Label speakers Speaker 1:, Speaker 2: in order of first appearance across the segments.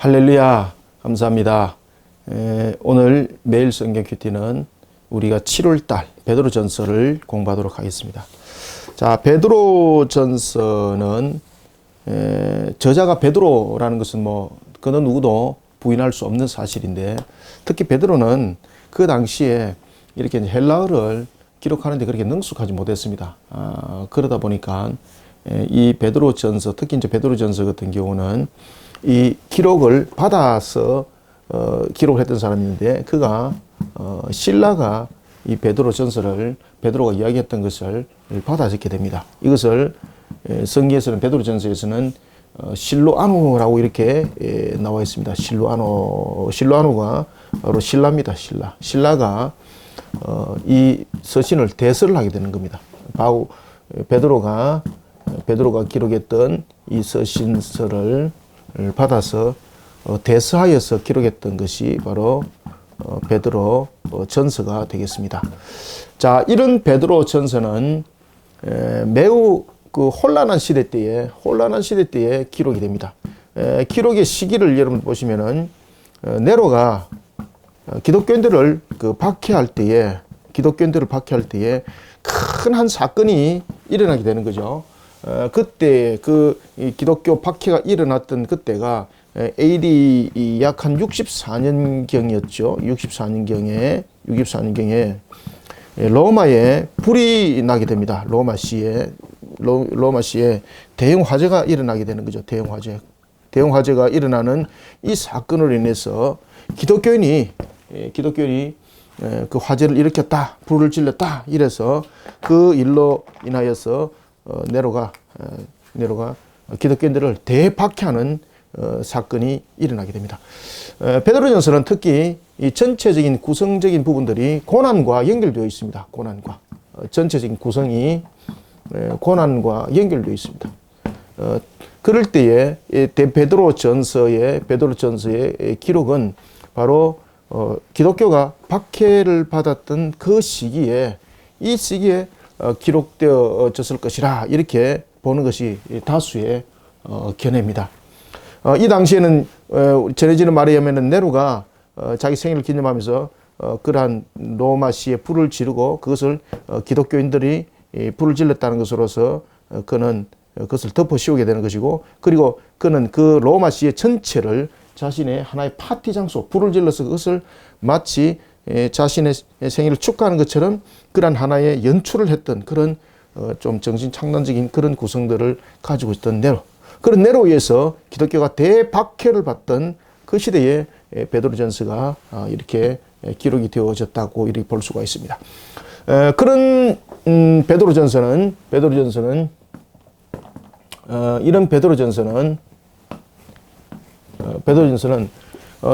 Speaker 1: 할렐루야, 감사합니다. 오늘 매일 성경 큐티는 우리가 7월달 베드로전서를 공부하도록 하겠습니다. 자, 베드로전서는 저자가 베드로라는 것은 그는 누구도 부인할 수 없는 사실인데, 특히 베드로는 그 당시에 이렇게 헬라어를 기록하는데 그렇게 능숙하지 못했습니다. 그러다 보니까 이 베드로전서, 특히 이제 베드로전서 같은 경우는 이 기록을 받아서 기록을 했던 사람인데, 그가 실라가 이 베드로전서를 베드로가 이야기했던 것을 받아 적게 됩니다. 이것을 성경에서는, 베드로전서에서는 실로아노라고 이렇게 나와 있습니다. 실로아노가 바로 신라입니다. 신라가 이 서신을 대서를 하게 되는 겁니다. 베드로가 기록했던 이 서신서를 받아서 대서하여서 기록했던 것이 바로 베드로 전서가 되겠습니다. 자, 이런 베드로 전서는 매우 혼란한 시대 때에 기록이 됩니다. 기록의 시기를 여러분 보시면은 네로가 기독교인들을 박해할 때에 큰 한 사건이 일어나게 되는 거죠. 그때 이 기독교 박해가 일어났던 그때가 AD 약 한 64년경이었죠. 64년경에 로마에 불이 나게 됩니다. 로마시에 대형 화재가 일어나게 되는 거죠. 대형 화재가 일어나는 이 사건으로 인해서 기독교인이 그 화재를 일으켰다, 불을 질렀다, 이래서 그 일로 인하여서 네로가 기독교인들을 대박해하는 사건이 일어나게 됩니다. 베드로전서는 특히 이 전체적인 구성적인 부분들이 고난과 연결되어 있습니다. 전체적인 구성이 고난과 연결되어 있습니다. 그럴 때에 베드로전서의 기록은 바로 기독교가 박해를 받았던 그 시기에, 기록되어졌을 것이라 이렇게 보는 것이 다수의 견해입니다. 이 당시에는 전해지는 말에 의하면 네로가 자기 생일을 기념하면서 그러한 로마시에 불을 지르고 그것을 기독교인들이 불을 질렀다는 것으로서 그는 그것을 덮어 씌우게 되는 것이고, 그리고 그는 그 로마시의 전체를 자신의 하나의 파티 장소, 불을 질러서 그것을 마치 자신의 생일을 축하하는 것처럼 그런 하나의 연출을 했던 그런 좀 정신착란적인 그런 구성들을 가지고 있던 네로. 그런 네로에 의해서 기독교가 대박해를 받던 그 시대에 베드로전서가 이렇게 기록이 되어졌다고 이렇게 볼 수가 있습니다. 그런 베드로전서는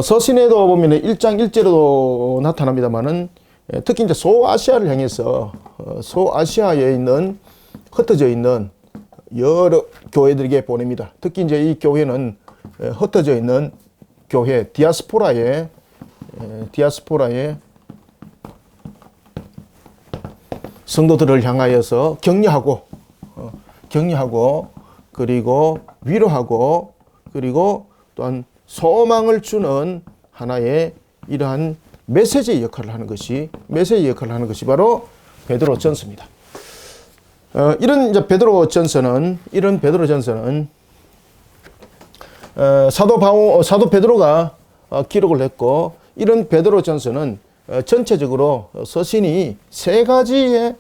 Speaker 1: 서신에도 보면 1장 1절에도 나타납니다만은, 특히 이제 소아시아를 향해서 소아시아에 있는 흩어져 있는 여러 교회들에게 보냅니다. 특히 이제 이 교회는 흩어져 있는 교회 디아스포라의 성도들을 향하여서 격려하고 그리고 위로하고 그리고 또한 소망을 주는 하나의 이러한 메시지 역할을 하는 것이 바로 베드로전서입니다. 이런 이제 베드로전서는 사도 베드로가 기록을 했고, 이런 베드로전서는 전체적으로 서신이 세 가지의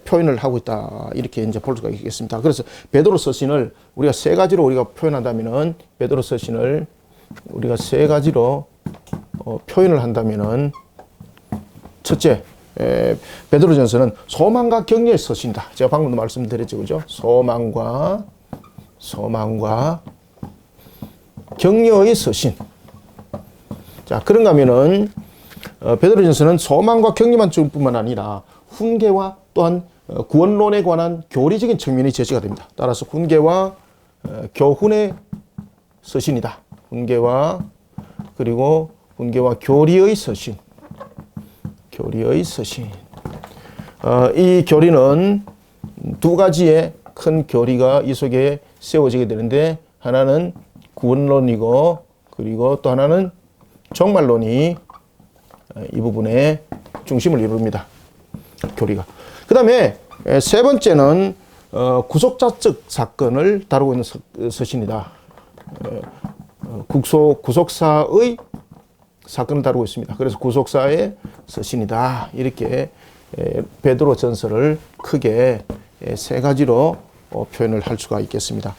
Speaker 1: 표현을 하고 있다, 이렇게 이제 볼 수가 있겠습니다. 그래서 베드로 서신을 우리가 세 가지로 우리가 표현한다면은, 베드로 서신을 우리가 세 가지로 표현을 한다면은, 첫째, 베드로전서는 소망과 격려의 서신이다. 제가 방금도 말씀드렸죠, 그죠? 소망과 격려의 서신. 자, 그런가 하면은 베드로전서는 소망과 격려만 줄 뿐만 아니라 훈계와 또한 구원론에 관한 교리적인 측면이 제시가 됩니다. 따라서 훈계와 교훈의 서신이다. 훈계와 교리의 서신. 이 교리는 두 가지의 큰 교리가 이 속에 세워지게 되는데, 하나는 구원론이고 그리고 또 하나는 종말론이 이 부분에 중심을 이룹니다. 교리가. 그 다음에 세 번째는 구속자적 사건을 다루고 있는 서신이다. 구속사의 사건을 다루고 있습니다. 그래서 구속사의 서신이다. 이렇게 베드로 전서를 크게 세 가지로 표현을 할 수가 있겠습니다.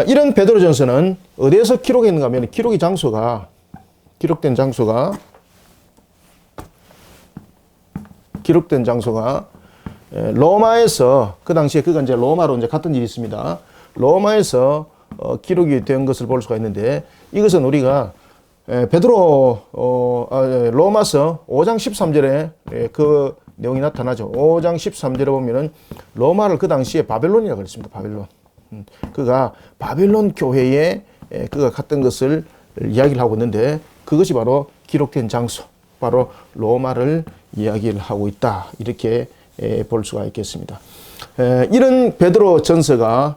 Speaker 1: 이런 베드로 전서는 어디에서 기록했는가 하면 기록된 장소가 로마에서, 그 당시에 그가 이제 로마로 이제 갔던 일이 있습니다. 로마에서 기록이 된 것을 볼 수가 있는데, 이것은 우리가 로마서 5장 13절에 그 내용이 나타나죠. 5장 13절에 보면은 로마를 그 당시에 바벨론이라고 그랬습니다. 바벨론. 그가 바벨론 교회에 그가 갔던 것을 이야기를 하고 있는데, 그것이 바로 기록된 장소, 바로 로마를 이야기를 하고 있다. 이렇게 볼 수가 있겠습니다. 이런 베드로 전서가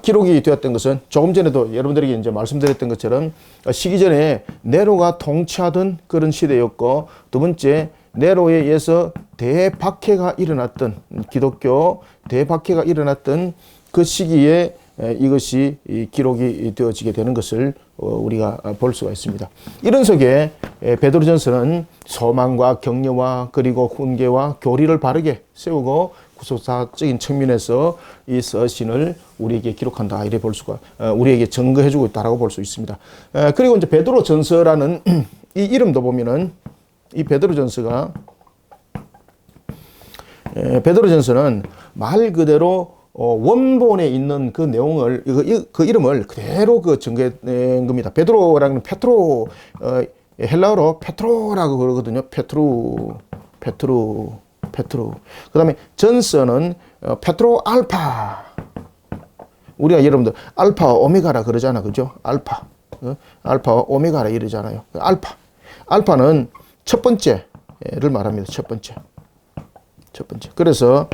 Speaker 1: 기록이 되었던 것은 조금 전에도 여러분들에게 이제 말씀드렸던 것처럼 시기 전에 네로가 통치하던 그런 시대였고, 두 번째 네로에 의해서 대박해가 일어났던, 기독교 대박해가 일어났던 그 시기에 이것이 기록이 되어지게 되는 것을 우리가 볼 수가 있습니다. 이런 속에 베드로전서는 소망과 격려와 그리고 훈계와 교리를 바르게 세우고 구속사적인 측면에서 이 서신을 우리에게 기록한다, 이래 볼 수가, 우리에게 증거해주고 있다라고 볼 수 있습니다. 그리고 이제 베드로전서라는 이 이름도 보면은 이 베드로전서가, 베드로전서는 말 그대로 원본에 있는 그 내용을, 그 이름을 그대로 그 증거한 겁니다. 베드로라는 페트로, 헬라어로 페트로라고 그러거든요. 페트루. 그 다음에 전서는 페트로 알파. 우리가 여러분들 알파 오메가라 그러잖아. 그죠? 알파. 알파 오메가라 이러잖아요. 알파. 알파는 첫 번째를 말합니다. 첫 번째. 그래서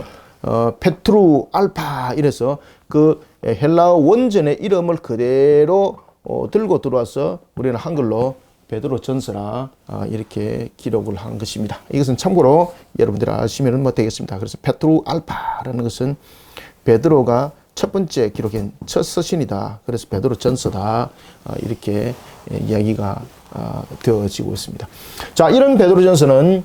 Speaker 1: 페트루 알파 이래서 그 헬라어 원전의 이름을 그대로 들고 들어와서 우리는 한글로 베드로 전서라 이렇게 기록을 한 것입니다. 이것은 참고로 여러분들이 아시면 되겠습니다. 그래서 페트루 알파라는 것은 베드로가 첫 번째 기록한 첫 서신이다. 그래서 베드로 전서다. 이렇게 이야기가 되어지고 있습니다. 자, 이런 베드로 전서는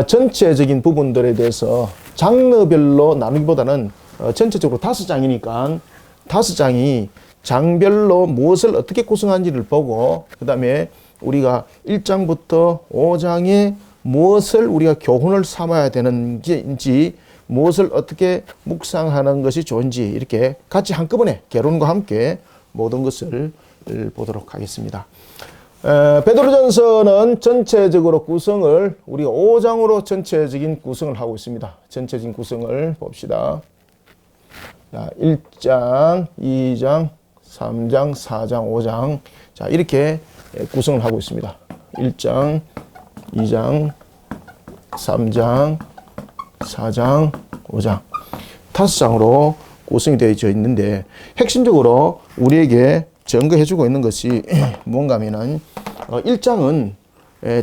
Speaker 1: 전체적인 부분들에 대해서 장르별로 나누기보다는 전체적으로 5장이니까 5장이 장별로 무엇을 어떻게 구성하는지를 보고, 그 다음에 우리가 1장부터 5장에 무엇을 우리가 교훈을 삼아야 되는지, 무엇을 어떻게 묵상하는 것이 좋은지, 이렇게 같이 한꺼번에 개론과 함께 모든 것을 보도록 하겠습니다. 베드로전서는 전체적으로 구성을 우리가 5장으로 전체적인 구성을 하고 있습니다. 전체적인 구성을 봅시다. 1장, 2장, 3장, 4장, 5장. 자, 이렇게 구성을 하고 있습니다. 1장, 2장, 3장, 4장, 5장. 5장으로 구성이 되어 있는데, 핵심적으로 우리에게 증거해주고 있는 것이 뭔가 하면은 1장은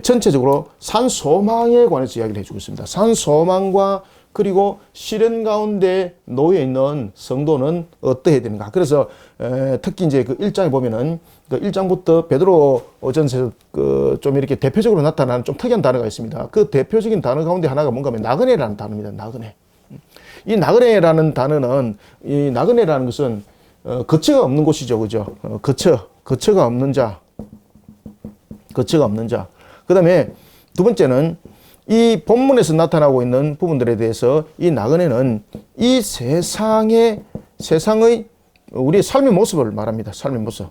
Speaker 1: 전체적으로 산소망에 관해서 이야기를 해주고 있습니다. 산소망과 그리고 시련 가운데 놓여 있는 성도는 어떠해야 되는가. 그래서 특히 이제 그 1장에 보면은 그 1장부터 베드로 전서에서 좀 이렇게 대표적으로 나타나는 좀 특이한 단어가 있습니다. 그 대표적인 단어 가운데 하나가 뭔가 하면 나그네라는 단어입니다. 나그네. 이 나그네라는 단어는, 이 나그네라는 것은 거처가 없는 곳이죠. 그죠? 거처가 없는 자. 그 다음에 두 번째는 이 본문에서 나타나고 있는 부분들에 대해서 이 나그네는 이 세상의 우리의 삶의 모습을 말합니다. 삶의 모습.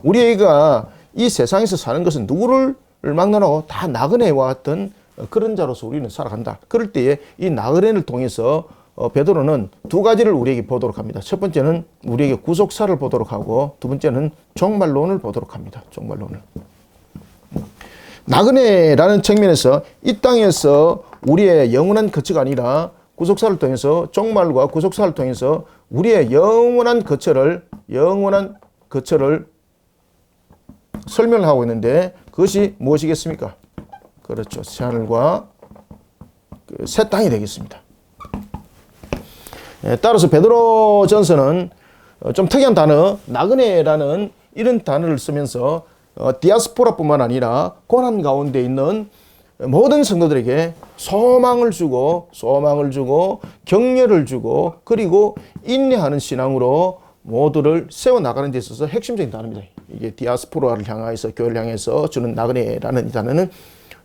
Speaker 1: 우리가 이 세상에서 사는 것은 누구를 막론하고 다 나그네와 같은 그런 자로서 우리는 살아간다. 그럴 때에 이 나그네를 통해서 베드로는 두 가지를 우리에게 보도록 합니다. 첫 번째는 우리에게 구속사를 보도록 하고, 두 번째는 종말론을 보도록 합니다. 종말론을. 나그네라는 측면에서 이 땅에서 우리의 영원한 거처가 아니라 구속사를 통해서, 종말과 구속사를 통해서 우리의 영원한 거처를 설명을 하고 있는데 그것이 무엇이겠습니까? 그렇죠. 새하늘과 새 땅이 되겠습니다. 따라서 베드로전서는 좀 특이한 단어, 나그네라는 이런 단어를 쓰면서 디아스포라뿐만 아니라 고난 가운데 있는 모든 성도들에게 소망을 주고 격려를 주고 그리고 인내하는 신앙으로 모두를 세워나가는 데 있어서 핵심적인 단어입니다. 이게 디아스포라를 향해서 교회를 향해서 주는 나그네라는 이 단어는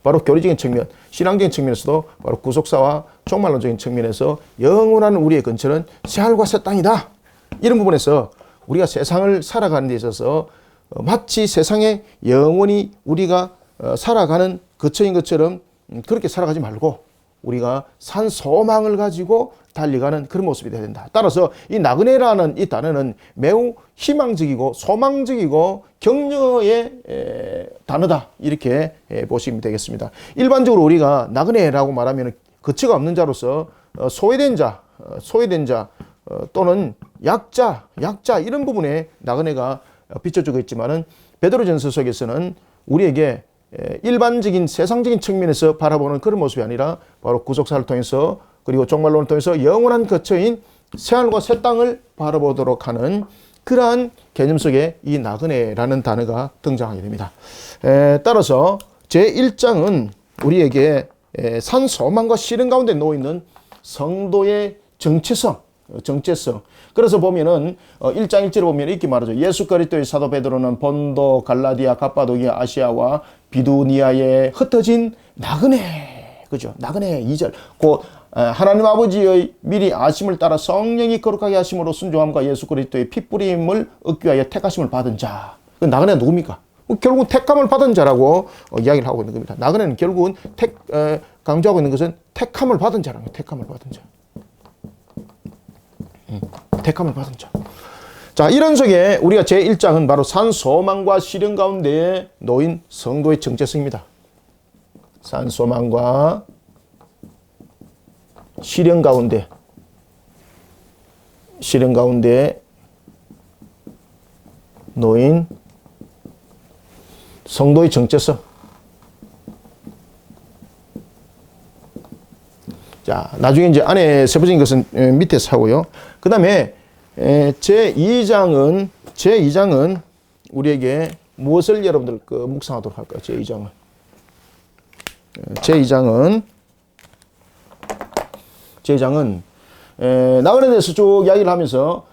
Speaker 1: 바로 교리적인 측면, 신앙적인 측면에서도 바로 구속사와 종말론적인 측면에서 영원한 우리의 근처는 새하늘과 새 땅이다. 이런 부분에서 우리가 세상을 살아가는 데 있어서 마치 세상에 영원히 우리가 살아가는 거처인 것처럼 그렇게 살아가지 말고 우리가 산 소망을 가지고 달려가는 그런 모습이 되어야 된다. 따라서 이 나그네라는 이 단어는 매우 희망적이고 소망적이고 격려의 단어다. 이렇게 보시면 되겠습니다. 일반적으로 우리가 나그네라고 말하면 거처가 없는 자로서 소외된 자 또는 약자 이런 부분에 나그네가 비춰주고 있지만은 베드로전서 속에서는 우리에게 일반적인 세상적인 측면에서 바라보는 그런 모습이 아니라 바로 구속사를 통해서 그리고 종말론을 통해서 영원한 거처인 새하늘과 새 땅을 바라보도록 하는 그러한 개념 속에 이 나그네라는 단어가 등장하게 됩니다. 따라서 제1장은 우리에게 산 소망과 실현 가운데 놓여있는 성도의 정체성. 그래서 보면은 1장 1절에 보면 이렇게 말하죠. 예수 그리스도의 사도 베드로는 본도, 갈라디아, 갑바도기아, 아시아와 비두니아에 흩어진 나그네. 그죠? 나그네 2절. 곧 하나님 아버지의 미리 아심을 따라 성령이 거룩하게 하심으로 순종함과 예수 그리스도의 핏뿌림을 얻기 위하여 택하심을 받은 자. 그 나그네가 누굽니까? 결국은 택함을 받은 자라고 이야기를 하고 있는 겁니다. 나그네는 결국은 강조하고 있는 것은 택함을 받은 자라는 거예요. 택함을 받은 자. 택함을 받은 자. 자, 이런 속에 우리가 제1장은 바로 산 소망과 실현 가운데에 놓인 성도의 정체성입니다. 산 소망과 실현 가운데 놓인 성도의 정체성. 자, 나중에 이제 안에 세부적인 것은 밑에서 하고요. 그 다음에 제2장은 우리에게 무엇을 여러분들 묵상하도록 할까요? 제2장은 나그네에 대해서 쭉 이야기를 하면서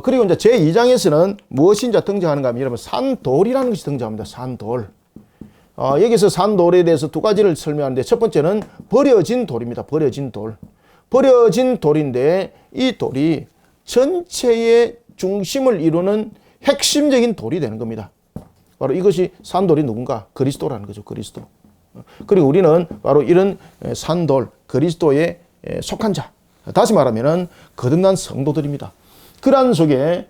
Speaker 1: 그리고 이제 제2장에서는 무엇이 이제 등장하는가 하면 여러분 산돌이라는 것이 등장합니다. 산돌. 여기서 산돌에 대해서 두 가지를 설명하는데 첫 번째는 버려진 돌입니다. 버려진 돌인데 이 돌이 전체의 중심을 이루는 핵심적인 돌이 되는 겁니다. 바로 이것이 산돌이 누군가? 그리스도라는 거죠. 그리스도. 그리고 우리는 바로 이런 산돌, 그리스도에 속한 자. 다시 말하면 거듭난 성도들입니다. 그러한 속에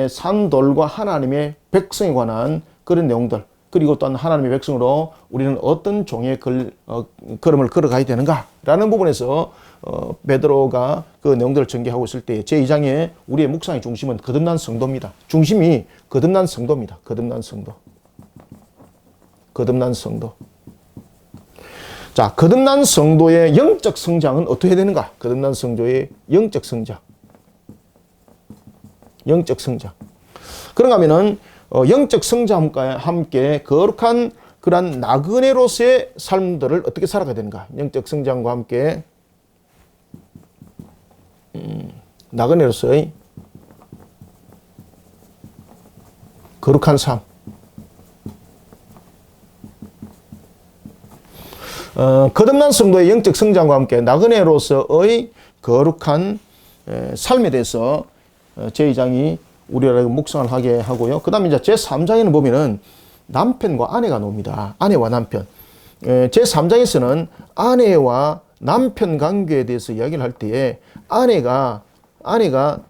Speaker 1: 산돌과 하나님의 백성에 관한 그런 내용들 그리고 또한 하나님의 백성으로 우리는 어떤 종의 걸음을 걸어가야 되는가라는 부분에서 베드로가 그 내용들을 전개하고 있을 때 제2장에 우리의 묵상의 중심은 거듭난 성도입니다. 중심이 거듭난 성도입니다. 거듭난 성도. 자, 거듭난 성도의 영적 성장은 어떻게 해야 되는가? 거듭난 성도의 영적 성장. 그런가 하면은 영적 성장과 함께 거룩한 그러한 나그네로서의 삶들을 어떻게 살아가야 되는가? 영적 성장과 함께 나그네로서의 거룩한 삶. 거듭난 성도의 영적 성장과 함께 나그네로서의 거룩한 삶에 대해서 제2장이 우리가 묵상을 하게 하고요. 그 다음에 이제 제3장에는 보면은 남편과 아내가 나옵니다. 아내와 남편. 제3장에서는 아내와 남편 관계에 대해서 이야기를 할 때에 아내가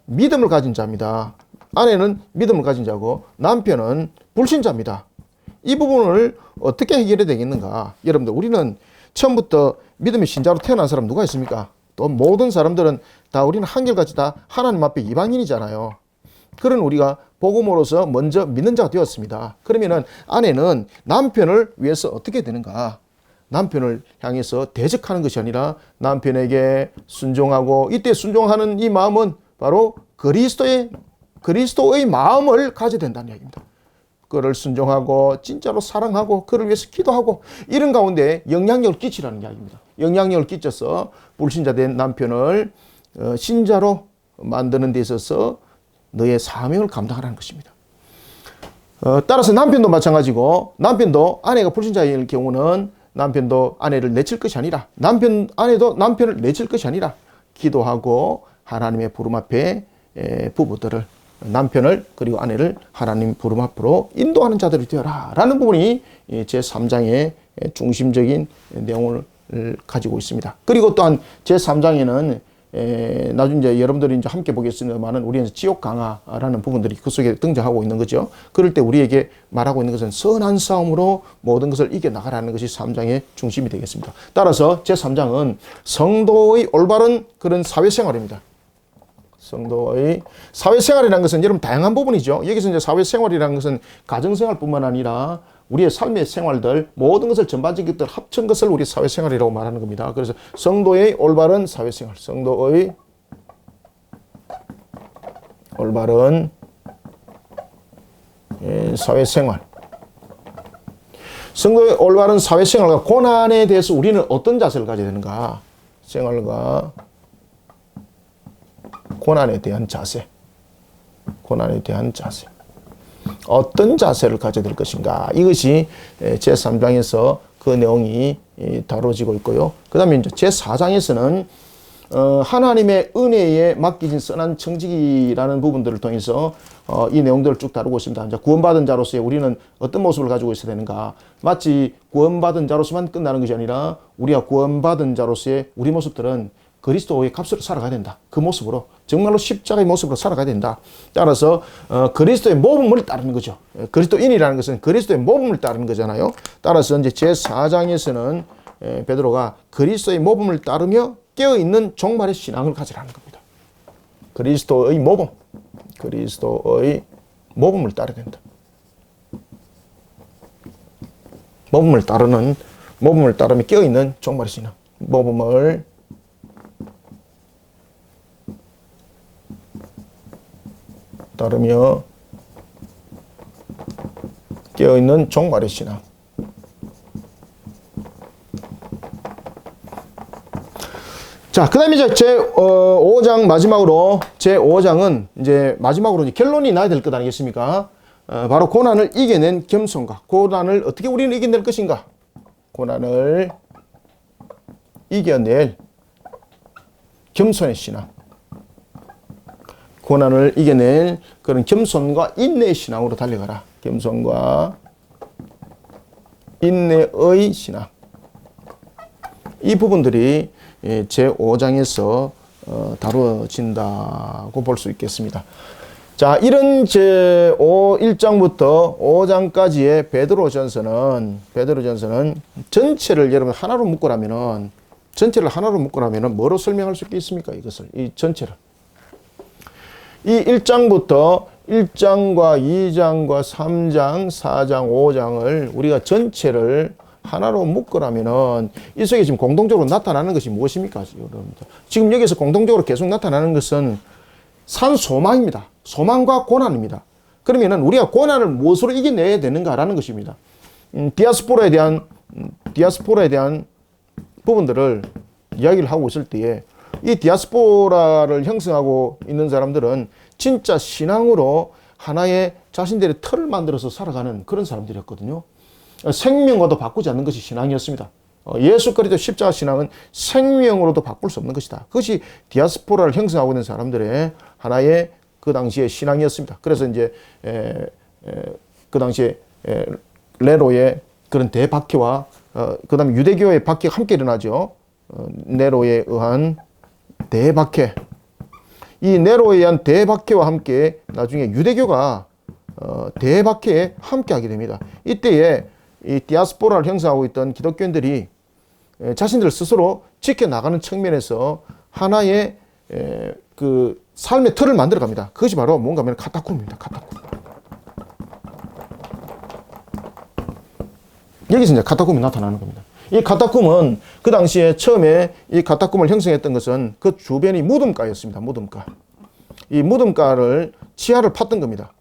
Speaker 1: 믿음을 가진 자입니다. 아내는 믿음을 가진 자고 남편은 불신자입니다. 이 부분을 어떻게 해결해야 되겠는가? 여러분들, 우리는 처음부터 믿음의 신자로 태어난 사람 누가 있습니까? 또 모든 사람들은 다 우리는 한결같이 다 하나님 앞에 이방인이잖아요. 그런 우리가 복음으로서 먼저 믿는 자가 되었습니다. 그러면은 아내는 남편을 위해서 어떻게 되는가? 남편을 향해서 대적하는 것이 아니라 남편에게 순종하고, 이때 순종하는 이 마음은 바로 그리스도의 마음을 가져야 된다는 이야기입니다. 그를 순종하고 진짜로 사랑하고 그를 위해서 기도하고 이런 가운데 영향력을 끼치라는 이야기입니다. 영향력을 끼쳐서 불신자된 남편을 신자로 만드는 데 있어서 너의 사명을 감당하라는 것입니다. 따라서 남편도 마찬가지고, 남편도 아내가 불신자일 경우는 남편도 아내를 내칠 것이 아니라, 아내도 남편을 내칠 것이 아니라 기도하고 하나님의 부름 앞에 부부들을, 남편을 그리고 아내를 하나님 부름 앞으로 인도하는 자들이 되어라 라는 부분이 제3장의 중심적인 내용을 가지고 있습니다. 그리고 또한 제3장에는 나중에 이제 여러분들이 이제 함께 보겠습니다만은 우리는 지옥 강화라는 부분들이 그 속에 등장하고 있는 거죠. 그럴 때 우리에게 말하고 있는 것은 선한 싸움으로 모든 것을 이겨나가라는 것이 3장의 중심이 되겠습니다. 따라서 제3장은 성도의 올바른 그런 사회생활입니다. 성도의 사회생활이라는 것은 여러분 다양한 부분이죠. 여기서 이제 사회생활이라는 것은 가정생활뿐만 아니라 우리의 삶의 생활들, 모든 것을 전반적인 것들 합친 것을 우리 사회생활이라고 말하는 겁니다. 그래서 성도의 올바른 사회생활, 성도의 올바른 사회생활, 성도의 올바른 사회생활과 고난에 대해서 우리는 어떤 자세를 가져야 되는가? 생활과 고난에 대한 자세, 고난에 대한 자세. 어떤 자세를 가져야 될 것인가? 이것이 제3장에서 그 내용이 다뤄지고 있고요. 그 다음에 이제 제4장에서는 하나님의 은혜에 맡기진 선한 청지기라는 부분들을 통해서 이 내용들을 쭉 다루고 있습니다. 이제 구원받은 자로서의 우리는 어떤 모습을 가지고 있어야 되는가? 마치 구원받은 자로서만 끝나는 것이 아니라 우리가 구원받은 자로서의 우리 모습들은 그리스도의 값으로 살아가야 된다. 그 모습으로 정말로 십자가의 모습으로 살아가야 된다. 따라서 그리스도의 모범을 따르는 거죠. 그리스도인이라는 것은 그리스도의 모범을 따르는 거잖아요. 따라서 이제 제4장에서는 베드로가 그리스도의 모범을 따르며 깨어있는 종말의 신앙을 가지라는 겁니다. 그리스도의 모범, 그리스도의 모범을 따르야 된다. 모범을 따르며 깨어있는 종말의 신앙, 모범을 따르며 깨어있는 종말의 신앙. 자, 그 다음에 이제 제5장 마지막으로, 제5장은 이제 마지막으로 이제 결론이 나야 될 것 아니겠습니까? 바로 고난을 이겨낸 겸손과, 고난을 어떻게 우리는 이겨낼 것인가? 고난을 이겨낼 겸손의 신앙. 고난을 이겨낼 그런 겸손과 인내의 신앙으로 달려가라. 겸손과 인내의 신앙. 이 부분들이 제5장에서 다루어진다고 볼 수 있겠습니다. 자, 이런 제1장부터 5장까지의 베드로전서는 전체를 여러분 하나로 묶으라면은, 뭐로 설명할 수 있겠습니까? 이것을, 이 전체를. 이 1장부터 1장과 2장과 3장, 4장, 5장을 우리가 전체를 하나로 묶으라면은 이 속에 지금 공동적으로 나타나는 것이 무엇입니까? 지금 여기서 공동적으로 계속 나타나는 것은 산 소망입니다. 소망과 고난입니다. 그러면은 우리가 고난을 무엇으로 이겨내야 되는가라는 것입니다. 디아스포라에 대한 부분들을 이야기를 하고 있을 때에 이 디아스포라를 형성하고 있는 사람들은 진짜 신앙으로 하나의 자신들의 틀을 만들어서 살아가는 그런 사람들이었거든요. 생명과도 바꾸지 않는 것이 신앙이었습니다. 예수 그리스도 십자가 신앙은 생명으로도 바꿀 수 없는 것이다. 그것이 디아스포라를 형성하고 있는 사람들의 하나의 그 당시의 신앙이었습니다. 그래서 이제 그 당시에 네로의 그런 대박해와 그 다음에 유대교의 박해가 함께 일어나죠. 네로에 의한 대박해. 이 네로에 의한 대박해와 함께 나중에 유대교가 대박해에 함께 하게 됩니다. 이때에 이 디아스포라를 형성하고 있던 기독교인들이 자신들 스스로 지켜나가는 측면에서 하나의 그 삶의 틀을 만들어 갑니다. 그것이 바로 뭔가 하면 카타콤입니다. 카타콤. 여기서 이제 카타콤이 나타나는 겁니다. 이 카타콤은 그 당시에 처음에 이 카타콤을 형성했던 것은 그 주변이 무덤가였습니다. 무덤가. 이 무덤가를 지하를 팠던 겁니다.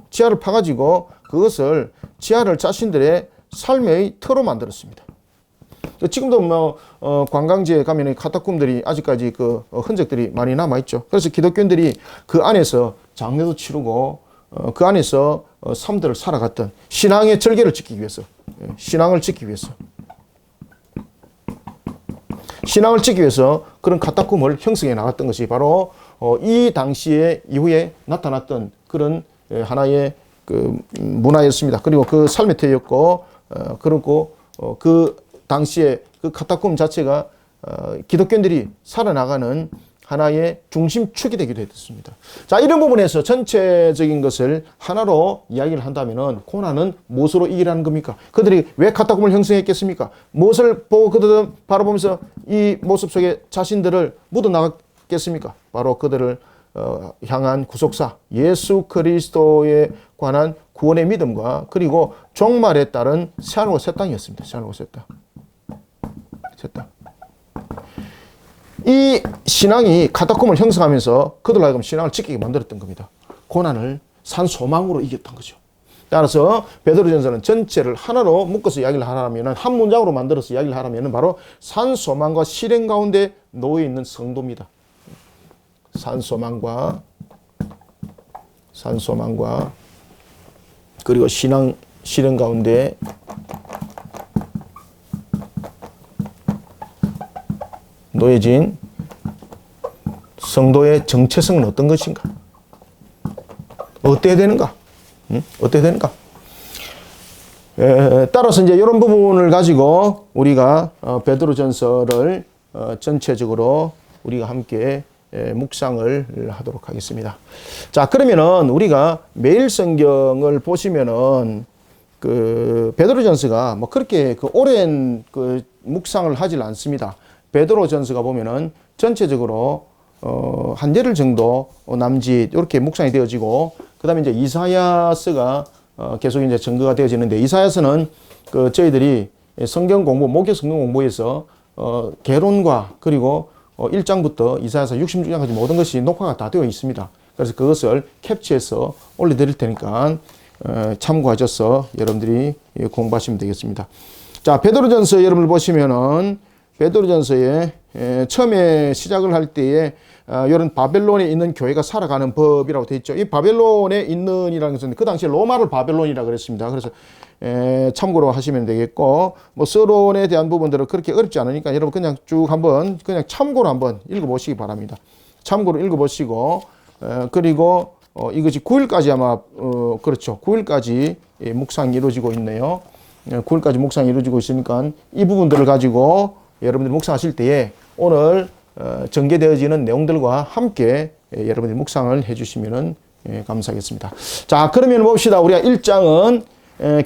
Speaker 1: 지하를 파가지고 그것을 지하를 자신들의 삶의 터로 만들었습니다. 지금도 뭐 관광지에 가면 카타콤들이 아직까지 그 흔적들이 많이 남아 있죠. 그래서 기독교인들이 그 안에서 장례도 치르고 그 안에서 삶들을 살아갔던 신앙의 절개를 지키기 위해서, 신앙을 지키기 위해서, 신앙을 지키기 위해서 그런 카타콤을 형성해 나갔던 것이 바로 이 당시에 이후에 나타났던 그런 하나의 그 문화였습니다. 그리고 그 삶의 터였고, 그리고 그 당시에 그 카타콤 자체가 기독교인들이 살아나가는 하나의 중심축이 되기도 했습니다. 자, 이런 부분에서 전체적인 것을 하나로 이야기를 한다면은 고난은 무엇으로 이기라는 겁니까? 그들이 왜 카타콤을 형성했겠습니까? 무엇을 보고 그들은 바라보면서 이 모습 속에 자신들을 묻어 나갔겠습니까? 바로 그들을 향한 구속사 예수 그리스도에 관한 구원의 믿음과 그리고 종말에 따른 새하늘과 새 땅이었습니다. 새하늘과 새 땅. 새 땅. 이 신앙이 카타콤을 형성하면서 그들로 하여금 신앙을 지키게 만들었던 겁니다. 고난을 산 소망으로 이겼던 거죠. 따라서 베드로전서는 전체를 하나로 묶어서 이야기를 하라면, 한 문장으로 만들어서 이야기를 하라면 바로 산 소망과 실행 가운데 놓여 있는 성도입니다. 산 소망과 그리고 신앙 실행 가운데 놓여진 성도의 정체성은 어떤 것인가? 어때야 되는가? 어때야 되는가? 따라서 이제 이런 부분을 가지고 우리가 베드로전서를 전체적으로 우리가 함께 묵상을 하도록 하겠습니다. 자, 그러면은 우리가 매일 성경을 보시면은 그 베드로전서가 뭐 그렇게 그 오랜 그 묵상을 하질 않습니다. 베드로전서가 보면은 전체적으로 한 열흘 정도 남짓 이렇게 묵상이 되어지고, 그다음에 이제 이사야서가 계속 이제 전거가 되어지는데, 이사야서는 그 저희들이 성경 공부, 목요 성경 공부에서 개론과 그리고 1장부터 이사야서 66장까지 모든 것이 녹화가 다 되어 있습니다. 그래서 그것을 캡처해서 올려드릴 테니까 참고하셔서 여러분들이 공부하시면 되겠습니다. 자, 베드로전서 여러분을 보시면은 베드로전서에 처음에 시작을 할 때에 이런 바벨론에 있는 교회가 살아가는 법이라고 되어 있죠. 이 바벨론에 있는이라는 것은 그 당시에 로마를 바벨론이라고 그랬습니다. 그래서 참고로 하시면 되겠고, 뭐 서론에 대한 부분들은 그렇게 어렵지 않으니까 여러분 그냥 쭉 한번 그냥 참고로 한번 읽어보시기 바랍니다. 참고로 읽어보시고, 그리고 이것이 9일까지 아마 그렇죠. 9일까지 묵상이 이루어지고 있네요. 9일까지 묵상이 이루어지고 있으니까 이 부분들을 가지고 여러분들이 묵상하실 때에 오늘 전개되어지는 내용들과 함께 여러분들이 묵상을 해주시면 감사하겠습니다. 자, 그러면 봅시다. 우리가 1장은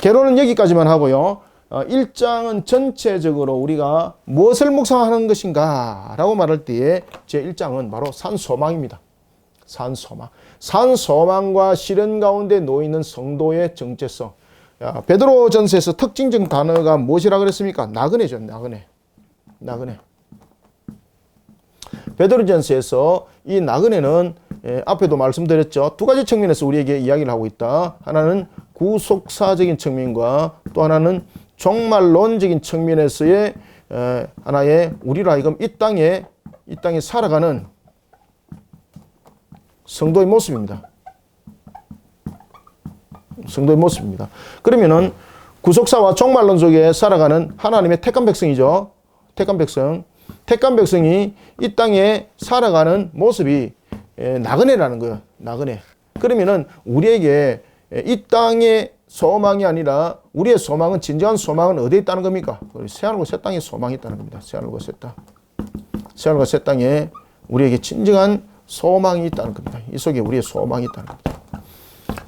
Speaker 1: 개론은 여기까지만 하고요. 1장은 전체적으로 우리가 무엇을 묵상하는 것인가 라고 말할 때에 제 1장은 바로 산소망입니다. 산소망. 산소망과 실현 가운데 놓이는 성도의 정체성. 베드로전서에서 특징적 단어가 무엇이라 그랬습니까? 나그네죠. 나그네. 나그네. 베드로전서에서 이 나그네는 앞에도 말씀드렸죠. 두 가지 측면에서 우리에게 이야기를 하고 있다. 하나는 구속사적인 측면과 또 하나는 종말론적인 측면에서의 하나의 우리로 하여금 이 땅에 살아가는 성도의 모습입니다. 성도의 모습입니다. 그러면은 구속사와 종말론 속에 살아가는 하나님의 택한 백성이죠. 택한 백성. 택한 백성이 이 땅에 살아가는 모습이 나그네라는 거예요. 나그네. 그러면은 우리에게 이 땅의 소망이 아니라 우리의 소망은, 진정한 소망은 어디에 있다는 겁니까? 새하늘과 새 땅에 소망이 있다는 겁니다. 새하늘과 새 땅. 새하늘과 새 땅에 우리에게 진정한 소망이 있다는 겁니다. 이 속에 우리의 소망이 있다는 겁니다.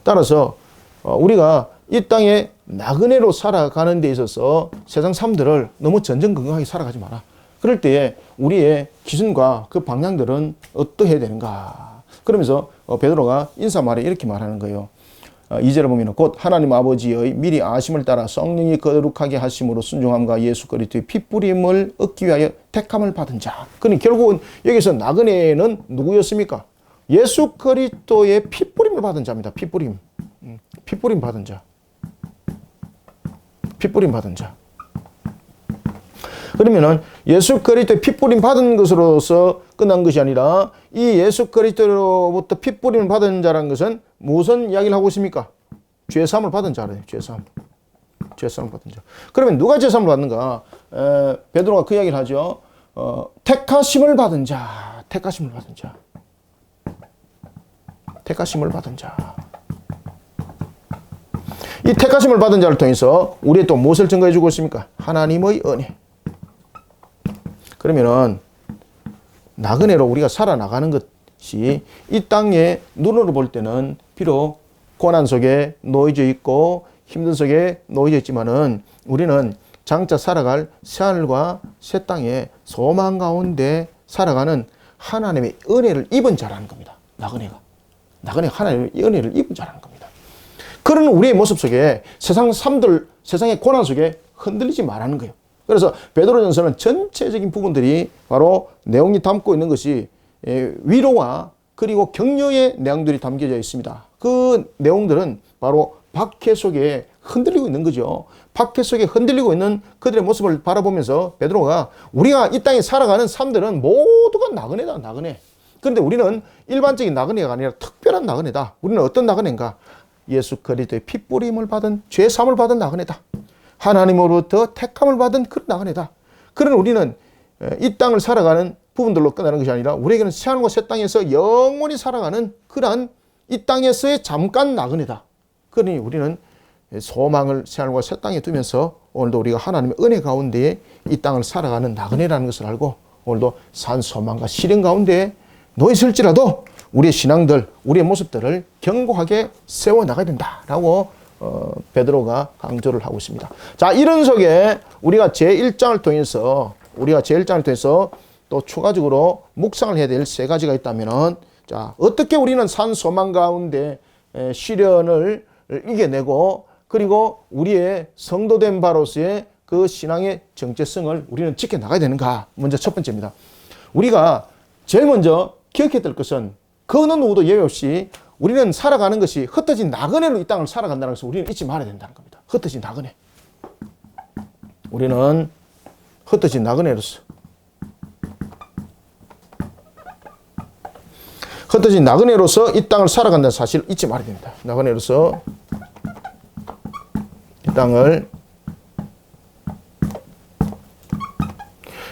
Speaker 1: 따라서 우리가 이 땅에 나그네로 살아가는 데 있어서 세상 삶들을 너무 전전긍긍하게 살아가지 마라. 그럴 때에 우리의 기준과 그 방향들은 어떠해야 되는가? 그러면서 베드로가 인사말에 이렇게 말하는 거예요. 2절에 보면 곧 하나님 아버지의 미리 아심을 따라 성령이 거룩하게 하심으로 순종함과 예수 그리스도의 핏부림을 얻기 위하여 택함을 받은 자. 그러니 결국은 여기서 나그네는 누구였습니까? 예수 그리스도의 핏부림을 받은 자입니다. 핏부림. 핏부림 받은 자. 핏부림 받은 자. 그러면은 예수 그리스도의 핏부림 받은 것으로서 끝난 것이 아니라 이 예수 그리스도로부터 핏부림을 받은 자라는 것은 무슨 이야기를 하고 있습니까? 죄사함을 받은 자래요. 죄사함. 죄사함을 받은 자. 그러면 누가 죄사함을 받는가? 베드로가 그 이야기를 하죠. 택하심을 받은 자. 택하심을 받은 자. 택하심을 받은 자. 이 택하심을 받은 자를 통해서 우리의 또 무엇을 증거해 주고 있습니까? 하나님의 은혜. 그러면은 나그네로 우리가 살아나가는 것이 이 땅에 눈으로 볼 때는 비록 고난 속에 놓여져 있고 힘든 속에 놓여져 있지만은 우리는 장차 살아갈 새하늘과 새 땅에 소망 가운데 살아가는 하나님의 은혜를 입은 자라는 겁니다. 나그네가 하나님의 은혜를 입은 자라는 겁니다. 그런 우리의 모습 속에 세상의 고난 속에 흔들리지 말라는 거예요. 그래서 베드로전서는 전체적인 부분들이 바로 내용이 담고 있는 것이 위로와 그리고 격려의 내용들이 담겨져 있습니다. 그 내용들은 바로 박해 속에 흔들리고 있는 거죠. 박해 속에 흔들리고 있는 그들의 모습을 바라보면서 베드로가 우리가 이 땅에 살아가는 삶들은 모두가 나그네다, 나그네. 그런데 우리는 일반적인 나그네가 아니라 특별한 나그네다. 우리는 어떤 나그네인가? 예수 그리스도의 핏부림을 받은 죄사함을 받은 나그네다. 하나님으로부터 택함을 받은 그런 나그네다. 그런 우리는 이 땅을 살아가는 부분들로 끝나는 것이 아니라 우리에게는 새하늘과 새 땅에서 영원히 살아가는 그러한 이 땅에서의 잠깐 나그네다. 그러니 우리는 소망을 새하늘과 새 땅에 두면서 오늘도 우리가 하나님의 은혜 가운데 이 땅을 살아가는 나그네라는 것을 알고 오늘도 산소망과 시련 가운데 놓여 있을지라도 우리의 신앙들, 우리의 모습들을 견고하게 세워나가야 된다라고 베드로가 강조를 하고 있습니다. 자, 이런 속에 우리가 제1장을 통해서 또 추가적으로 묵상을 해야 될 세 가지가 있다면은, 자, 어떻게 우리는 산 소망 가운데 시련을 이겨내고 그리고 우리의 성도된 바로서의 그 신앙의 정체성을 우리는 지켜나가야 되는가? 먼저 첫 번째입니다. 우리가 제일 먼저 기억해야 될 것은 그 어느 누구도 예외 없이 우리는 살아가는 것이 흩어진 나그네로 이 땅을 살아간다는 것을 우리는 잊지 말아야 된다는 겁니다. 흩어진 나그네. 우리는 흩어진 나그네로서 이 땅을 살아간다는 사실을 잊지 말아야 됩니다. 나그네로서 이 땅을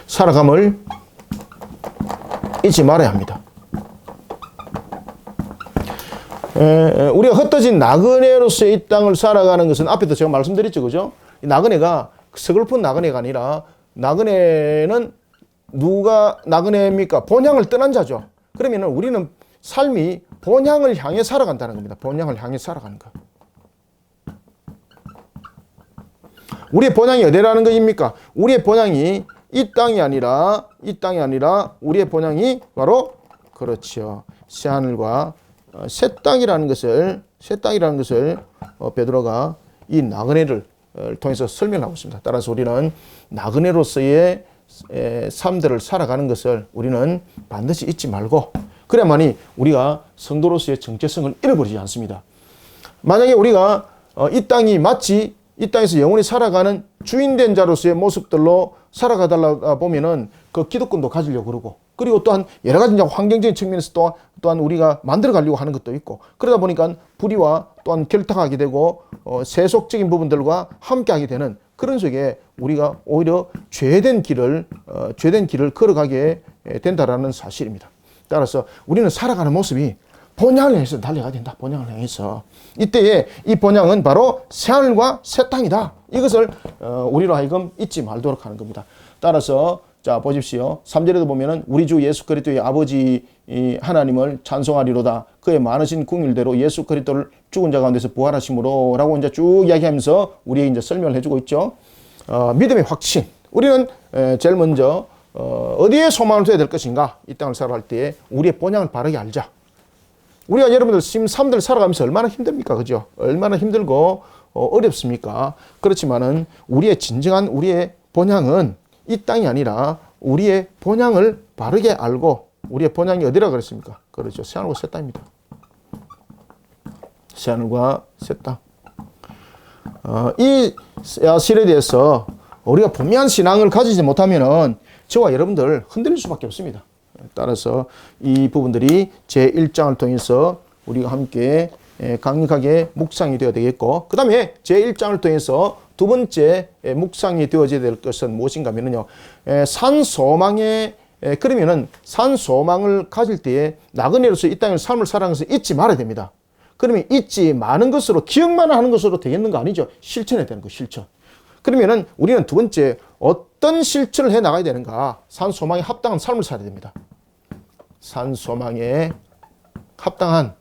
Speaker 1: 살아감을 잊지 말아야 합니다. 우리가 흩어진 나그네로서 이 땅을 살아가는 것은 앞에도 제가 말씀드렸죠, 그죠? 이 나그네가 서글픈 나그네가 아니라 나그네는 누가 나그네입니까? 본향을 떠난 자죠. 그러면 우리는 삶이 본향을 향해 살아간다는 겁니다. 본향을 향해 살아가는 것. 우리의 본향이 어디라는 것입니까? 우리의 본향이 이 땅이 아니라 우리의 본향이 바로 그렇죠. 새하늘과 새 땅이라는 것을 베드로가 이 나그네를 통해서 설명하고 있습니다. 따라서 우리는 나그네로서의 삶들을 살아가는 것을 우리는 반드시 잊지 말고 그래야만이 우리가 성도로서의 정체성을 잃어버리지 않습니다. 만약에 우리가 이 땅이 마치 이 땅에서 영원히 살아가는 주인된 자로서의 모습들로 살아가달라 보면은 그 기득권도 가지려고 그러고 그리고 또한 여러 가지 환경적인 측면에서 또한 우리가 만들어 가려고 하는 것도 있고 그러다 보니까 불의와 또한 결탁하게 되고 세속적인 부분들과 함께하게 되는 그런 속에 우리가 오히려 죄된 길을 걸어가게 된다라는 사실입니다. 따라서 우리는 살아가는 모습이 본향을 향해서 달려가야 된다. 본향을 향해서. 이때에 이 본향은 바로 새하늘과 새 땅이다. 이것을 우리로 하여금 잊지 말도록 하는 겁니다. 따라서 자 보십시오. 3절에도 보면은 우리 주 예수 그리스도의 아버지 하나님을 찬송하리로다. 그의 많으신 긍휼대로 예수 그리스도를 죽은 자 가운데서 부활하심으로 라고 이제 쭉 이야기하면서 우리에게 이제 설명을 해주고 있죠. 믿음의 확신. 우리는 제일 먼저 어디에 소망을 둬야 될 것인가? 이 땅을 살아갈 때 우리의 본향을 바르게 알자. 우리가 여러분들 삶들 살아가면서 얼마나 힘듭니까? 그죠? 얼마나 힘들고 어렵습니까? 그렇지만은 우리의 진정한 우리의 본향은 이 땅이 아니라 우리의 본향을 바르게 알고 우리의 본향이 어디라 그랬습니까? 그렇죠. 새하늘과 새 땅입니다. 새하늘과 새 땅. 이 사실에 대해서 우리가 분명한 신앙을 가지지 못하면은 저와 여러분들 흔들릴 수밖에 없습니다. 따라서 이 부분들이 제1장을 통해서 우리가 함께 강력하게 묵상이 되어야 되겠고, 그 다음에 제1장을 통해서 두 번째 묵상이 되어져야 될 것은 무엇인가 하면요, 그러면은 산소망을 가질 때에 나그네로서 이 땅의 삶을 살아가는 것을 잊지 말아야 됩니다. 그러면 잊지 마는 것으로, 기억만 하는 것으로 되겠는 거 아니죠. 실천해야 되는 거, 실천. 그러면은 우리는 두 번째 어떤 실천을 해 나가야 되는가? 산소망에 합당한 삶을 살아야 됩니다. 산소망에 합당한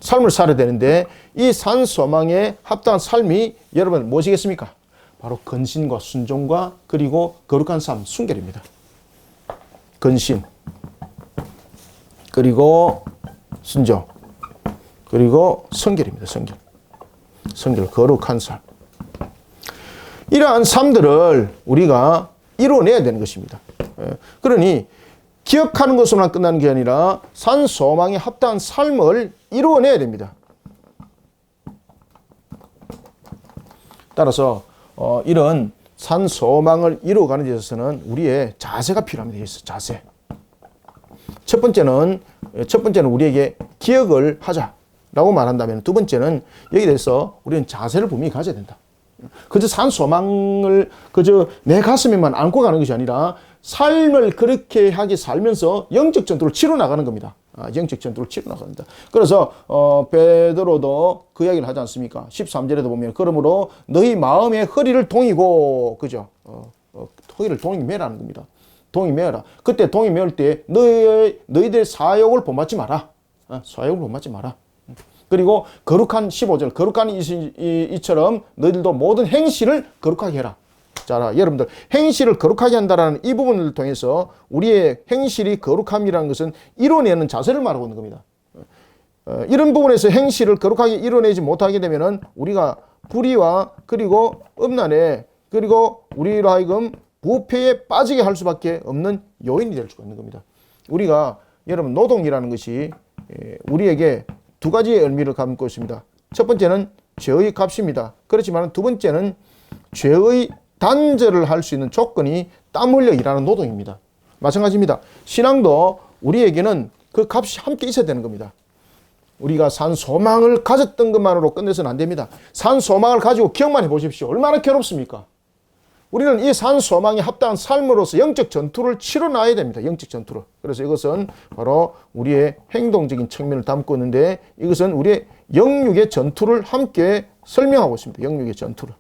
Speaker 1: 삶을 살아야 되는데, 이 산소망에 합당한 삶이 여러분 무엇이겠습니까? 바로 근신과 순종과 그리고 거룩한 삶, 순결입니다. 근신, 그리고 순종, 그리고 성결입니다. 성결, 거룩한 삶. 이러한 삶들을 우리가 이루어내야 되는 것입니다. 그러니 기억하는 것으로만 끝나는 게 아니라 산소망에 합당한 삶을 이루어내야 됩니다. 따라서 이런 산소망을 이루어가는 데 있어서는 우리의 자세가 필요합니다. 자세. 첫 번째는 우리에게 기억을 하자라고 말한다면, 두 번째는 여기에 대해서 우리는 자세를 분명히 가져야 된다. 그저 산소망을 그저 내 가슴에만 안고 가는 것이 아니라 삶을 그렇게 하게 살면서 영적 전투를 치러 나가는 겁니다. 영적 전투를 치러 나갑니다. 그래서 베드로도 그 이야기를 하지 않습니까? 13절에도 보면 그러므로 너희 마음의 허리를 동이고, 그죠? 허리를 동이 매라는 겁니다. 동이 매어라. 그때 동이 매울 때 너희들의 사욕을 본받지 마라. 사욕을 본받지 마라. 그리고 거룩한 15절, 거룩한 이처럼 너희들도 모든 행실을 거룩하게 해라. 자, 여러분들, 행실을 거룩하게 한다라는 이 부분을 통해서 우리의 행실이 거룩함이라는 것은 이뤄내는 자세를 말하고 있는 겁니다. 이런 부분에서 행실을 거룩하게 이뤄내지 못하게 되면은 우리가 불의와 그리고 음란에, 그리고 우리로 하여금 부패에 빠지게 할 수밖에 없는 요인이 될 수가 있는 겁니다. 우리가 여러분, 노동이라는 것이 우리에게 두 가지의 의미를 갖고 있습니다. 첫 번째는 죄의 값입니다. 그렇지만 두 번째는 죄의 단절을 할 수 있는 조건이 땀 흘려 일하는 노동입니다. 마찬가지입니다. 신앙도 우리에게는 그 값이 함께 있어야 되는 겁니다. 우리가 산 소망을 가졌던 것만으로 끝내서는 안 됩니다. 산 소망을 가지고 기억만 해보십시오. 얼마나 괴롭습니까? 우리는 이 산 소망에 합당한 삶으로서 영적 전투를 치러 나야 됩니다. 영적 전투를. 그래서 이것은 바로 우리의 행동적인 측면을 담고 있는데, 이것은 우리의 영육의 전투를 함께 설명하고 있습니다. 영육의 전투를.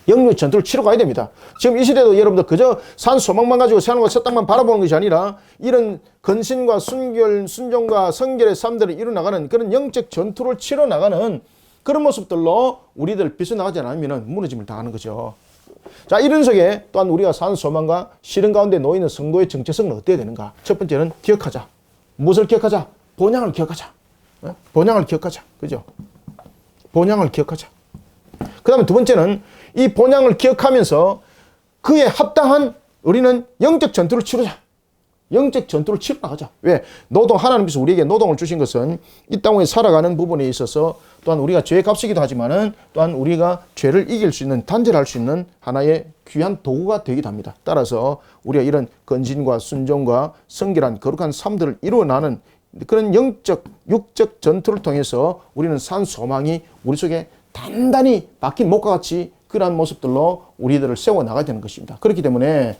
Speaker 1: 영육의 전투를 치러 가야 됩니다. 지금 이 시대도 여러분들 그저 산 소망만 가지고 새하늘과 새 땅만 바라보는 것이 아니라 이런 근신과 순결, 순종과 성결의 삶들을 이루어나가는 그런 영적 전투를 치러 나가는 그런 모습들로 우리들 비춰나가지 않으면 무너짐을 당하는 거죠. 자, 이런 속에 또한 우리가 산 소망과 실현 가운데 놓이는 성도의 정체성은 어때야 되는가? 첫 번째는 기억하자. 무엇을 기억하자? 본향을 기억하자. 본향을 기억하자. 그죠? 본향을 기억하자. 그 다음에 두 번째는 이 본향을 기억하면서 그에 합당한 우리는 영적 전투를 치르자. 영적 전투를 치러 나가자. 왜? 하나님께서 우리에게 노동을 주신 것은 이 땅에 살아가는 부분에 있어서 또한 우리가 죄의 값이기도 하지만은 또한 우리가 죄를 이길 수 있는, 단절할 수 있는 하나의 귀한 도구가 되기도 합니다. 따라서 우리가 이런 근신과 순종과 성결한 거룩한 삶들을 이루어나는 그런 영적, 육적 전투를 통해서 우리는 산 소망이 우리 속에 단단히 박힌 목과 같이 그러한 모습들로 우리들을 세워나가야 되는 것입니다. 그렇기 때문에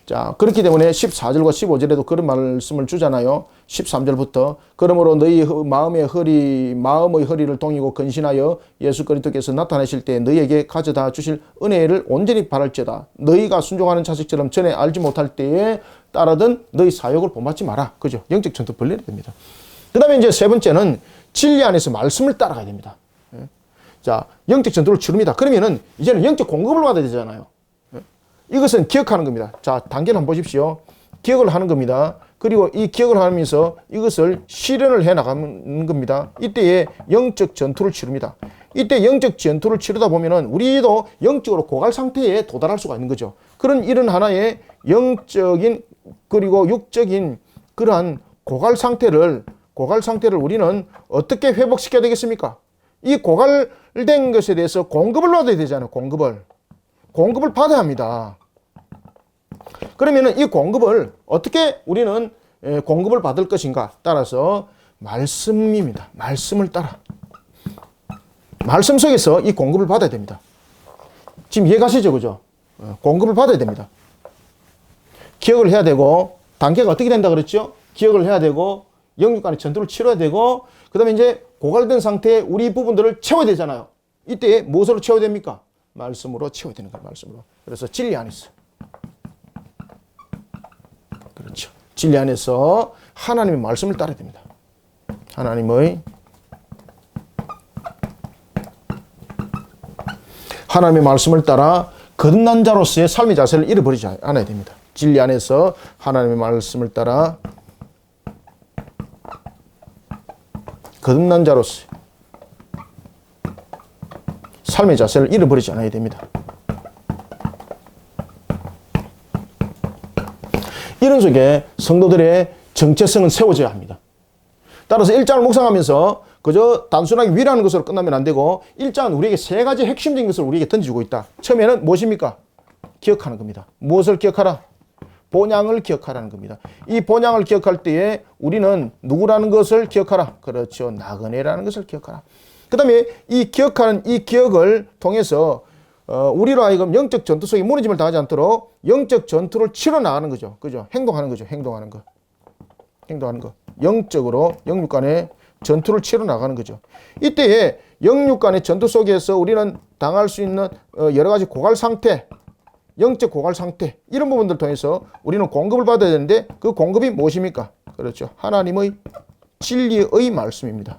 Speaker 1: 14절과 15절에도 그런 말씀을 주잖아요. 13절부터 그러므로 너희 마음의 허리를 동이고 근신하여 예수 그리스도께서 나타나실 때 너희에게 가져다 주실 은혜를 온전히 바랄지어다. 너희가 순종하는 자식처럼 전에 알지 못할 때에 따르던 너희 사욕을 본받지 마라. 그죠? 영적 전투 벌려야 됩니다. 그 다음에 이제 세 번째는 진리 안에서 말씀을 따라가야 됩니다. 자, 영적 전투를 치릅니다. 그러면은 이제는 영적 공급을 받아야 되잖아요. 이것은 기억하는 겁니다. 자, 단계를 한번 보십시오. 기억을 하는 겁니다. 그리고 이 기억을 하면서 이것을 실현을 해 나가는 겁니다. 이때에 영적 전투를 치릅니다. 이때 영적 전투를 치르다 보면은 우리도 영적으로 고갈 상태에 도달할 수가 있는 거죠. 그런 이런 하나의 영적인 그리고 육적인 그러한 고갈 상태를 우리는 어떻게 회복시켜야 되겠습니까? 이 고갈된 것에 대해서 공급을 받아야 되잖아요. 공급을 받아야 합니다. 그러면은 이 공급을 어떻게 우리는 공급을 받을 것인가? 따라서 말씀입니다. 말씀을 따라. 말씀 속에서 이 공급을 받아야 됩니다. 지금 이해가시죠? 그죠? 공급을 받아야 됩니다. 기억을 해야 되고, 단계가 어떻게 된다 그랬죠? 기억을 해야 되고, 영육 간의 전투를 치러야 되고, 그 다음에 이제 고갈된 상태에 우리 부분들을 채워야 되잖아요. 이때 무엇으로 채워야 됩니까? 말씀으로 채워야 되는 거예요. 말씀으로. 그래서 진리 안에서. 그렇죠. 진리 안에서 하나님의 말씀을 따라야 됩니다. 하나님의 말씀을 따라 거듭난 자로서의 삶의 자세를 잃어버리지 않아야 됩니다. 진리 안에서 하나님의 말씀을 따라 거듭난 자로서의 삶의 자세를 잃어버리지 않아야 됩니다. 이런 속에 성도들의 정체성은 세워져야 합니다. 따라서 1장을 묵상하면서 그저 단순하게 위라는 것으로 끝나면 안 되고 1장은 우리에게 세 가지 핵심적인 것을 우리에게 던지고 있다. 처음에는 무엇입니까? 기억하는 겁니다. 무엇을 기억하라? 본향을 기억하라는 겁니다. 이 본향을 기억할 때에 우리는 누구라는 것을 기억하라. 그렇죠. 나그네라는 것을 기억하라. 그 다음에 이 기억하는 이 기억을 통해서 우리로 하여금 영적 전투 속에 무너짐을 당하지 않도록 영적 전투를 치러 나가는 거죠. 그죠? 행동하는 거죠. 행동하는 거. 영적으로 영육 간의 전투를 치러 나가는 거죠. 이때에 영육 간의 전투 속에서 우리는 당할 수 있는 여러 가지 고갈 상태, 영적 고갈 상태, 이런 부분들 통해서 우리는 공급을 받아야 되는데 그 공급이 무엇입니까? 그렇죠. 하나님의 진리의 말씀입니다.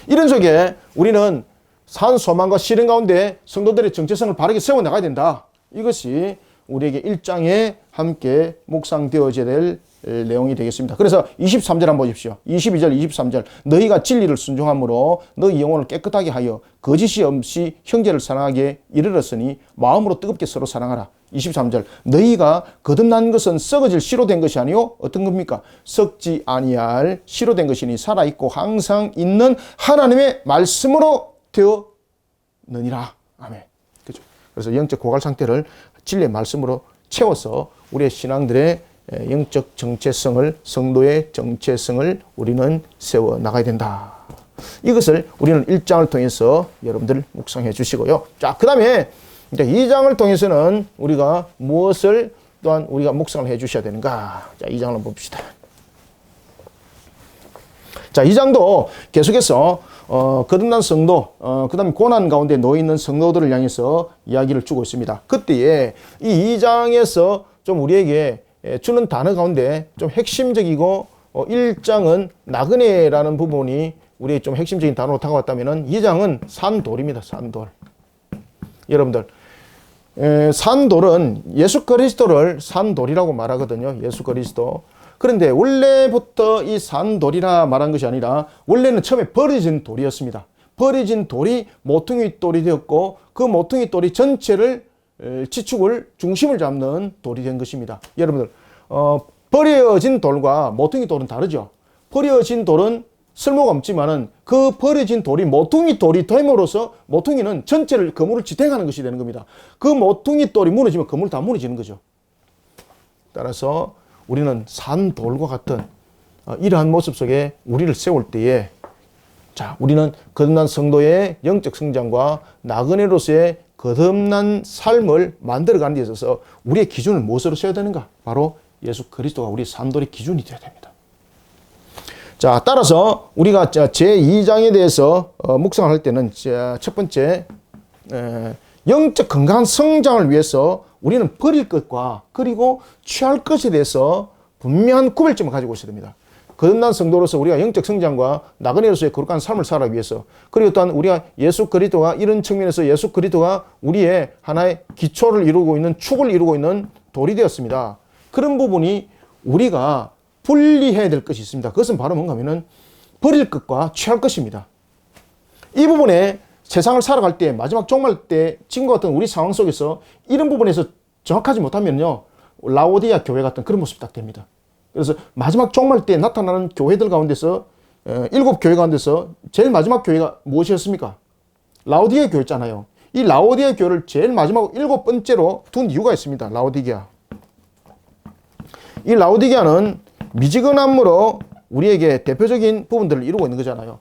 Speaker 1: 이런 속에 우리는 산 소망과 실현 가운데 성도들의 정체성을 바르게 세워나가야 된다. 이것이 우리에게 1장에 함께 묵상되어져야 될 내용이 되겠습니다. 그래서 23절 한번 보십시오. 22절, 23절. 너희가 진리를 순종함으로 너희 영혼을 깨끗하게 하여 거짓이 없이 형제를 사랑하게 이르렀으니 마음으로 뜨겁게 서로 사랑하라. 23절. 너희가 거듭난 것은 썩어질 씨로 된 것이 아니요 어떤 겁니까? 썩지 아니할 씨로 된 것이니 살아있고 항상 있는 하나님의 말씀으로 되었느니라. 아멘. 그죠? 그래서 영적 고갈 상태를 진리의 말씀으로 채워서 우리의 신앙들의 영적 정체성을, 성도의 정체성을 우리는 세워 나가야 된다. 이것을 우리는 1장을 통해서 여러분들 묵상해 주시고요. 자, 그 다음에 이제 2장을 통해서는 우리가 무엇을 또한 우리가 묵상을 해 주셔야 되는가. 자, 2장을 한번 봅시다. 자, 2장도 계속해서 거듭난 성도, 그 다음에 고난 가운데 놓여있는 성도들을 향해서 이야기를 주고 있습니다. 그때에 이 2장에서 좀 우리에게 주는 단어 가운데 좀 핵심적이고 1장은 나그네라는 부분이 우리의 좀 핵심적인 단어로 다가왔다면 2장은 산돌입니다. 산돌. 여러분들, 산돌은 예수 그리스도를 산돌이라고 말하거든요. 예수 그리스도. 그런데 원래부터 이 산돌이라 말한 것이 아니라 원래는 처음에 버려진 돌이었습니다. 버려진 돌이 모퉁이 돌이 되었고 그 모퉁이 돌이 전체를 지축을 중심을 잡는 돌이 된 것입니다. 여러분들, 버려진 돌과 모퉁이 돌은 다르죠. 버려진 돌은 쓸모가 없지만은 그 버려진 돌이 모퉁이 돌이 됨으로써 모퉁이는 전체를 건물을 지탱하는 것이 되는 겁니다. 그 모퉁이 돌이 무너지면 건물 다 무너지는 거죠. 따라서 우리는 산돌과 같은 이러한 모습 속에 우리를 세울 때에 자, 우리는 거듭난 성도의 영적 성장과 나그네로서의 거듭난 삶을 만들어가는 데 있어서 우리의 기준을 무엇으로 세워야 되는가? 바로 예수 그리스도가 우리 산돌의 기준이 되어야 됩니다. 자, 따라서 우리가 제2장에 대해서 묵상을 할 때는 첫 번째 영적 건강한 성장을 위해서 우리는 버릴 것과 그리고 취할 것에 대해서 분명한 구별점을 가지고 있어야 됩니다. 거듭난 성도로서 우리가 영적 성장과 나그네로서의 거룩한 삶을 살아가기 위해서, 그리고 또한 우리가 예수 그리스도가 이런 측면에서 예수 그리스도가 우리의 하나의 기초를 이루고 있는, 축을 이루고 있는 돌이 되었습니다. 그런 부분이 우리가 분리해야 될 것이 있습니다. 그것은 바로 뭔가 하면은 버릴 것과 취할 것입니다. 이 부분에 세상을 살아갈 때, 마지막 종말 때 지금과 같은 우리 상황 속에서 이런 부분에서 정확하지 못하면요, 라오디아 교회 같은 그런 모습이 딱 됩니다. 그래서 마지막 종말 때 나타나는 교회들 가운데서 7교회 가운데서 제일 마지막 교회가 무엇이었습니까? 라오디아 교회였잖아요. 이 라오디아 교회를 제일 마지막 7번째로 둔 이유가 있습니다. 라오디게아. 이 라오디게아는 미지근함으로 우리에게 대표적인 부분들을 이루고 있는 거잖아요.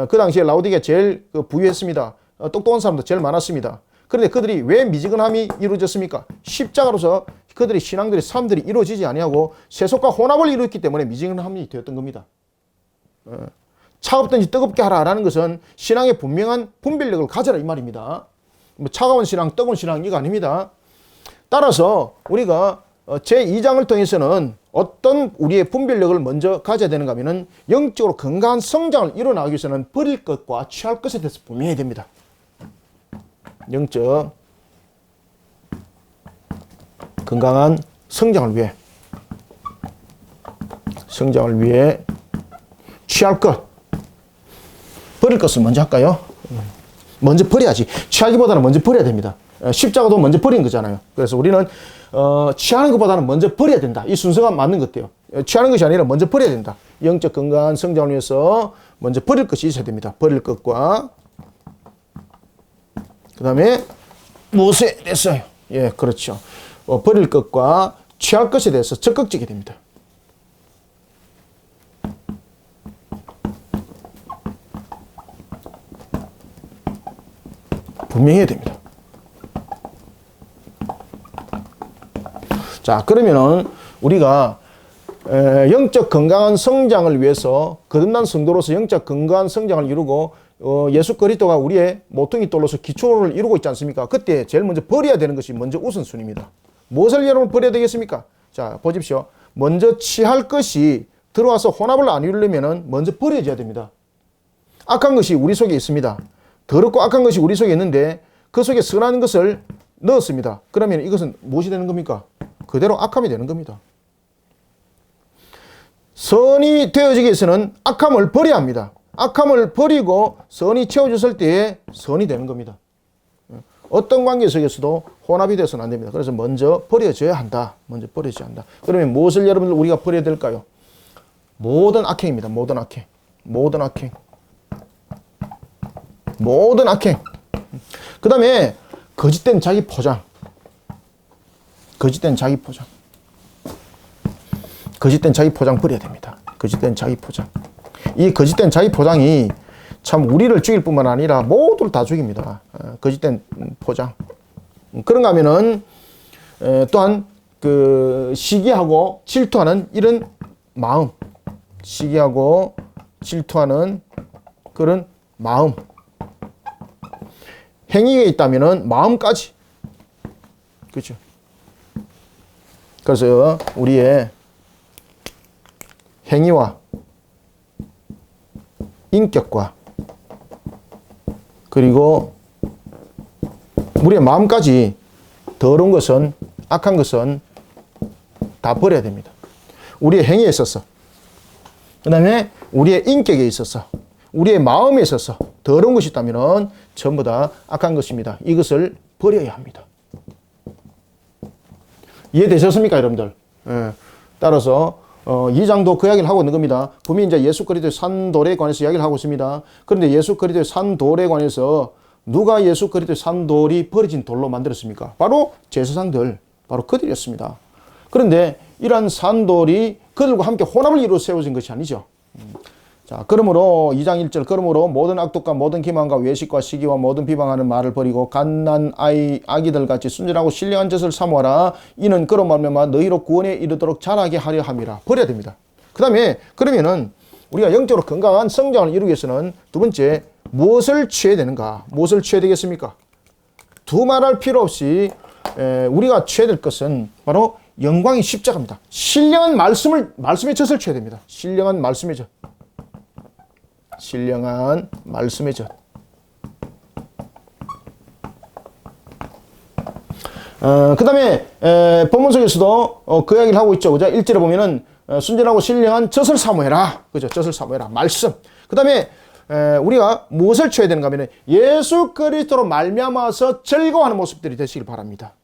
Speaker 1: 그 당시에 라오디게아 제일 부유했습니다. 똑똑한 사람도 제일 많았습니다. 그런데 그들이 왜 미지근함이 이루어졌습니까? 십자가로서 그들의 신앙들이, 삶들이 이루어지지 아니하고 세속과 혼합을 이루었기 때문에 미지근함이 되었던 겁니다. 차갑든지 뜨겁게 하라라는 것은 신앙의 분명한 분별력을 가져라 이 말입니다. 뭐 차가운 신앙, 뜨거운 신앙 이거 아닙니다. 따라서 우리가 제2장을 통해서는 어떤 우리의 분별력을 먼저 가져야 되는가 하면은 영적으로 건강한 성장을 이뤄나가기 위해서는 버릴 것과 취할 것에 대해서 분명해야 됩니다. 영적 건강한 성장을 위해 취할 것, 버릴 것을 먼저 할까요? 먼저 버려야지. 취하기보다는 먼저 버려야 됩니다. 십자가도 먼저 버린 거잖아요. 그래서 우리는 취하는 것보다는 먼저 버려야 된다. 이 순서가 맞는 것 같아요. 취하는 것이 아니라 먼저 버려야 된다. 영적 건강한 성장을 위해서 먼저 버릴 것이 있어야 됩니다. 버릴 것과 그 다음에 무엇에 대해서요? 예, 그렇죠. 버릴 것과 취할 것에 대해서 적극적이 됩니다. 분명해야 됩니다. 자, 그러면은 우리가 영적 건강한 성장을 위해서 거듭난 성도로서 영적 건강한 성장을 이루고 예수 그리스도가 우리의 모퉁이 돌로서 기초를 이루고 있지 않습니까? 그때 제일 먼저 버려야 되는 것이 먼저 우선순위입니다. 무엇을 여러분 버려야 되겠습니까? 자, 보십시오. 먼저 취할 것이 들어와서 혼합을 안 이루려면 먼저 버려져야 됩니다. 악한 것이 우리 속에 있습니다. 더럽고 악한 것이 우리 속에 있는데 그 속에 선한 것을 넣었습니다. 그러면 이것은 무엇이 되는 겁니까? 그대로 악함이 되는 겁니다. 선이 되어지기 위해서는 악함을 버려야 합니다. 악함을 버리고 선이 채워졌을 때에 선이 되는 겁니다. 어떤 관계 속에서도 혼합이 돼서는 안 됩니다. 그래서 먼저 버려져야 한다. 먼저 버려져야 한다. 그러면 무엇을 여러분들 우리가 버려야 될까요? 모든 악행입니다. 모든 악행. 모든 악행. 모든 악행. 그 다음에 거짓된 자기 포장. 거짓된 자기 포장. 거짓된 자기 포장 버려야 됩니다. 거짓된 자기 포장. 이 거짓된 자기 포장이 참 우리를 죽일 뿐만 아니라 모두를 다 죽입니다. 거짓된 포장. 그런가 하면은 또한 그 시기하고 질투하는 이런 마음. 시기하고 질투하는 그런 마음. 행위에 있다면은 마음까지. 그렇죠. 그래서 우리의 행위와 인격과 그리고 우리의 마음까지 더러운 것은, 악한 것은 다 버려야 됩니다. 우리의 행위에 있어서, 그 다음에 우리의 인격에 있어서, 우리의 마음에 있어서 더러운 것이 있다면 전부 다 악한 것입니다. 이것을 버려야 합니다. 이해되셨습니까, 여러분들? 예. 따라서 2장도 그 이야기를 하고 있는 겁니다. 분명히 이제 예수 그리스도의 산돌에 관해서 이야기를 하고 있습니다. 그런데 예수 그리스도의 산돌에 관해서 누가 예수 그리스도의 산돌이 버려진 돌로 만들었습니까? 바로 제사장들, 바로 그들이었습니다. 그런데 이러한 산돌이 그들과 함께 혼합을 이루어 세워진 것이 아니죠. 자, 그러므로 2장 1절, 그러므로 모든 악독과 모든 기만과 외식과 시기와 모든 비방하는 말을 버리고 갓난 아기들 같이 순전하고 신령한 젖을 사모하라. 이는 그런 말미암아 너희로 구원에 이르도록 자라게 하려 함이라. 버려야 됩니다. 그 다음에 그러면은 우리가 영적으로 건강한 성장을 이루기 위해서는 두 번째, 무엇을 취해야 되는가? 무엇을 취해야 되겠습니까? 두말할 필요 없이 우리가 취해야 될 것은 바로 영광이 십자가입니다. 신령한 말씀의 젖을 취해야 됩니다. 신령한 말씀의 젖. 신령한 말씀의 젖. 그 다음에 본문 속에서도 그 이야기를 하고 있죠. 그죠? 1절에 보면은 순전하고 신령한 젖을 사모해라. 그죠? 젖을 사모해라. 말씀. 그 다음에 우리가 무엇을 취해야 되는가 하면 예수 그리스도로 말미암아서 즐거워하는 모습들이 되시길 바랍니다.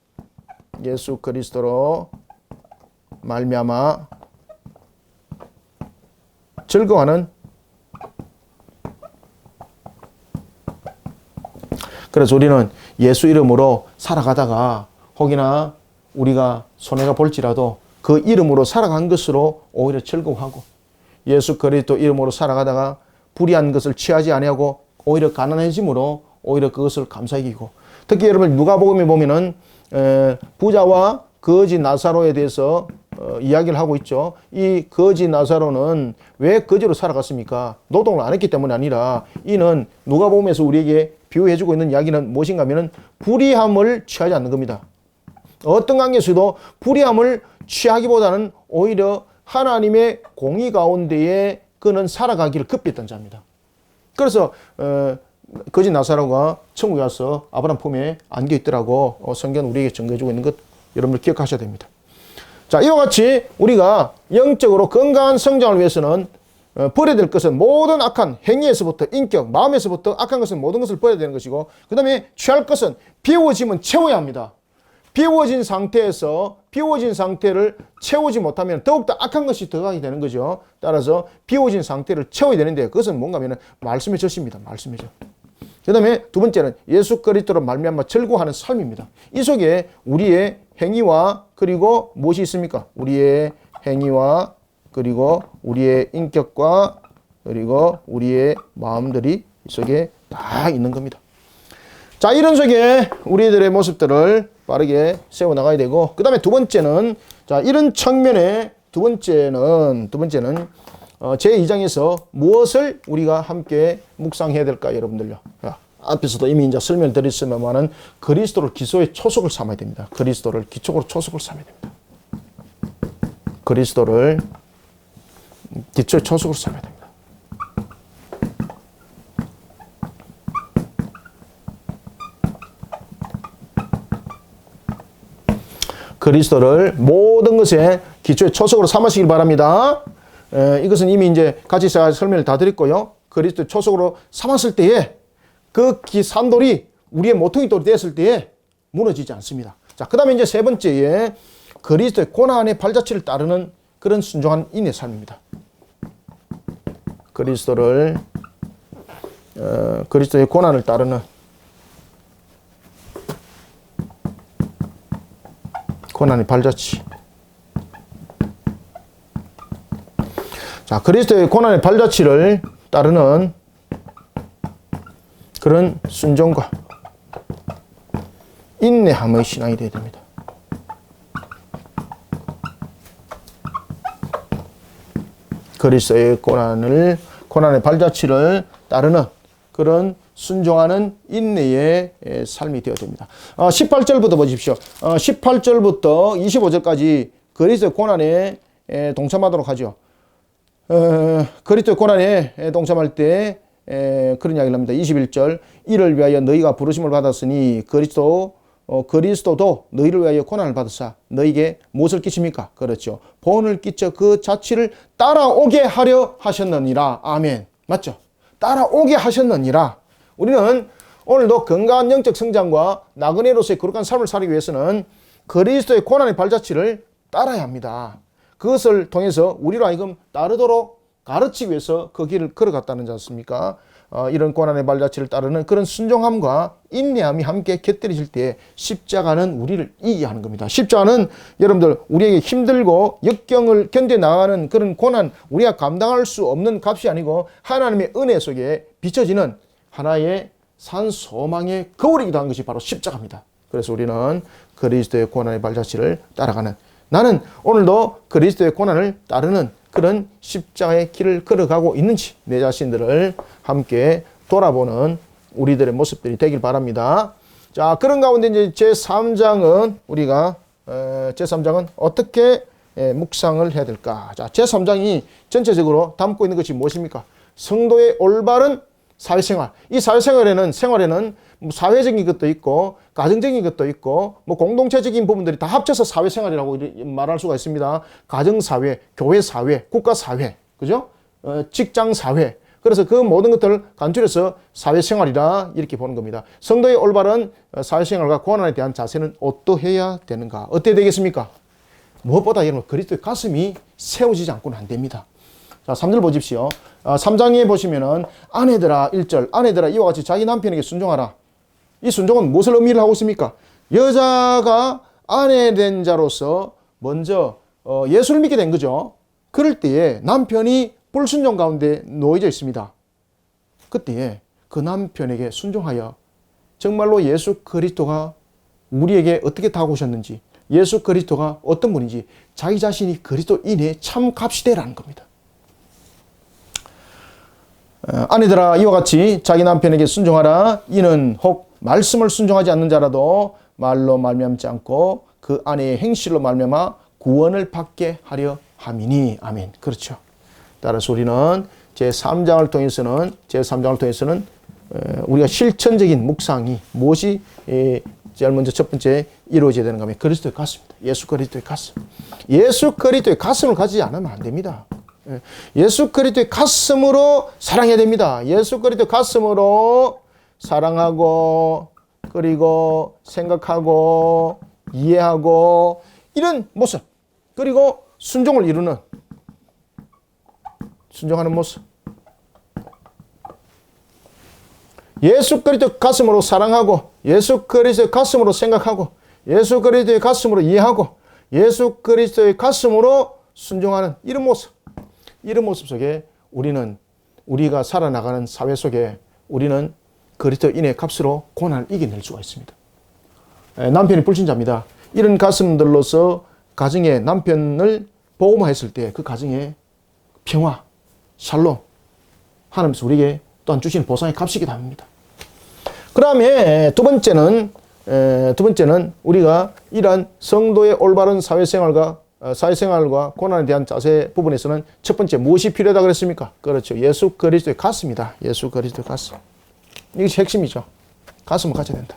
Speaker 1: 예수 그리스도로 말미암아 즐거워하는. 그래서 우리는 예수 이름으로 살아가다가 혹이나 우리가 손해가 볼지라도 그 이름으로 살아간 것으로 오히려 즐거워하고, 예수 그리스도 이름으로 살아가다가 불의한 것을 취하지 아니하고 오히려 가난해짐으로 오히려 그것을 감사히 여기고, 특히 여러분 누가복음에 보면은 부자와 거지 나사로에 대해서 이야기를 하고 있죠. 이 거지 나사로는 왜 거지로 살아갔습니까? 노동을 안 했기 때문이 아니라, 이는 누가복음에서 우리에게 비유해주고 있는 이야기는 무엇인가 하면은 불의함을 취하지 않는 겁니다. 어떤 관계에서도 불의함을 취하기보다는 오히려 하나님의 공의 가운데에 그는 살아가기를 급했던 자입니다. 그래서 거지 나사로가 천국에 와서 아브라함 품에 안겨 있더라고 성경은 우리에게 증거해주고 있는 것 여러분들 기억하셔야 됩니다. 자, 이와 같이 우리가 영적으로 건강한 성장을 위해서는 버려야 될 것은 모든 악한 행위에서부터 인격, 마음에서부터 악한 것은 모든 것을 버려야 되는 것이고, 그 다음에 취할 것은 비워짐은 채워야 합니다. 비워진 상태를 채우지 못하면 더욱더 악한 것이 들어가게 되는 거죠. 따라서 비워진 상태를 채워야 되는데, 그것은 뭔가 하면 말씀의 젖입니다. 말씀의 젖. 그 다음에 두 번째는 예수 그리스도로 말미암아 즐거워하는 삶입니다. 이 속에 우리의 행위와 그리고 무엇이 있습니까? 우리의 행위와 그리고 우리의 인격과 그리고 우리의 마음들이 이 속에 다 있는 겁니다. 자, 이런 속에 우리들의 모습들을 빠르게 세워나가야 되고, 그 다음에 두 번째는, 자, 이런 측면에 두 번째는 제2장에서 무엇을 우리가 함께 묵상해야 될까, 여러분들요. 앞에서도 이미 이제 설명을 드렸으면은 그리스도를 기초의 초석을 삼아야 됩니다. 그리스도를 기초로 초석을 삼아야 됩니다. 그리스도를 기초의 초석으로 삼아야 됩니다. 그리스도를 모든 것의 기초의 초석으로 삼으시길 바랍니다. 이것은 이미 이제 같이 제가 설명을 다 드렸고요. 그리스도의 초석으로 삼았을 때에 그 산돌이 우리의 모퉁이 돌이 됐을 때에 무너지지 않습니다. 자, 그 다음에 이제 세 번째에 그리스도의 고난의 발자취를 따르는 그런 순종한 인의 삶입니다. 그리스도의 고난을 따르는 고난의 발자취. 자, 그리스도의 고난의 발자취를 따르는 그런 순종과 인내함의 신앙이 되어야 됩니다. 그리스도의 고난의 발자취를 따르는 그런 순종하는 인내의 삶이 되어야 됩니다. 18절부터 보십시오. 18절부터 25절까지 그리스도의 고난에 동참하도록 하죠. 그리스도의 고난에 동참할 때 그런 이야기를 합니다. 21절, 이를 위하여 너희가 부르심을 받았으니 그리스도도 너희를 위하여 고난을 받으사 너희에게 무엇을 끼칩니까? 그렇죠. 본을 끼쳐 그 자취를 따라오게 하려 하셨느니라. 아멘. 맞죠? 따라오게 하셨느니라. 우리는 오늘도 건강한 영적 성장과 나그네로서의 거룩한 삶을 살기 위해서는 그리스도의 고난의 발자취를 따라야 합니다. 그것을 통해서 우리로 하여금 따르도록 가르치기 위해서 그 길을 걸어갔다는 지 않습니까? 이런 고난의 발자취를 따르는 그런 순종함과 인내함이 함께 곁들여질 때 십자가는 우리를 이기게 하는 겁니다. 십자가는 여러분들 우리에게 힘들고 역경을 견뎌나가는 그런 고난, 우리가 감당할 수 없는 값이 아니고 하나님의 은혜 속에 비춰지는 하나의 산 소망의 거울이기도 한 것이 바로 십자가입니다. 그래서 우리는 그리스도의 고난의 발자취를 따라가는, 나는 오늘도 그리스도의 고난을 따르는 그런 십자가의 길을 걸어가고 있는지 내 자신들을 함께 돌아보는 우리들의 모습들이 되길 바랍니다. 자, 그런 가운데 이제 제3장은 우리가 제3장은 어떻게 묵상을 해야 될까? 자, 제3장이 전체적으로 담고 있는 것이 무엇입니까? 성도의 올바른 사회생활. 이 사회생활에는 뭐 사회적인 것도 있고 가정적인 것도 있고 뭐 공동체적인 부분들이 다 합쳐서 사회생활이라고 말할 수가 있습니다. 가정사회, 교회사회, 국가사회, 그죠? 직장사회. 그래서 그 모든 것들을 간추려서 사회생활이라 이렇게 보는 겁니다. 성도의 올바른 사회생활과 고난에 대한 자세는 어떠해야 되는가? 어떻게 되겠습니까? 무엇보다 여러분 그리스도의 가슴이 세워지지 않고는 안 됩니다. 자, 3절 보십시오. 3장에 보시면은 아내들아 1절 아내들아 이와 같이 자기 남편에게 순종하라. 이 순종은 무엇을 의미를 하고 있습니까? 여자가 아내 된 자로서 먼저 예수를 믿게 된 거죠. 그럴 때에 남편이 불순종 가운데 놓여져 있습니다. 그때에 그 남편에게 순종하여 정말로 예수 그리스도가 우리에게 어떻게 다가오셨는지, 예수 그리스도가 어떤 분인지 자기 자신이 그리스도인의 참 값이 되라는 겁니다. 아내들아 이와 같이 자기 남편에게 순종하라. 이는 혹 말씀을 순종하지 않는 자라도 말로 말미암지 않고 그 아내의 행실로 말미암아 구원을 받게 하려 함이니. 아멘. 그렇죠. 따라서 우리는 제3장을 통해서는 우리가 실천적인 묵상이 무엇이 제일 먼저 첫 번째 이루어져야 되는가 하면 그리스도의 가슴입니다. 예수 그리스도의 가슴. 예수 그리스도의 가슴을 가지지 않으면 안 됩니다. 예수 그리스도의 가슴으로 사랑해야 됩니다. 예수 그리스도의 가슴으로 사랑하고 그리고 생각하고 이해하고 이런 모습 그리고 순종을 이루는 순종하는 모습. 예수 그리스도의 가슴으로 사랑하고 예수 그리스도의 가슴으로 생각하고 예수 그리스도의 가슴으로 이해하고 예수 그리스도의 가슴으로 순종하는 이런 모습 속에 우리가 살아나가는 사회 속에 우리는 그리스도인의 값으로 고난을 이겨낼 수가 있습니다. 남편이 불신자입니다. 이런 가슴들로서 가정에 남편을 복음화했을 때 그 가정에 평화, 샬롬, 하나님께서 우리에게 또한 주시는 보상의 값이기도 합니다. 그 다음에 두 번째는 우리가 이러한 성도의 올바른 사회생활과 고난에 대한 자세 부분에서는 첫 번째 무엇이 필요하다고 그랬습니까? 그렇죠. 예수 그리스도의 가슴이다. 예수 그리스도의 가슴. 이것이 핵심이죠. 가슴을 가져야 된다.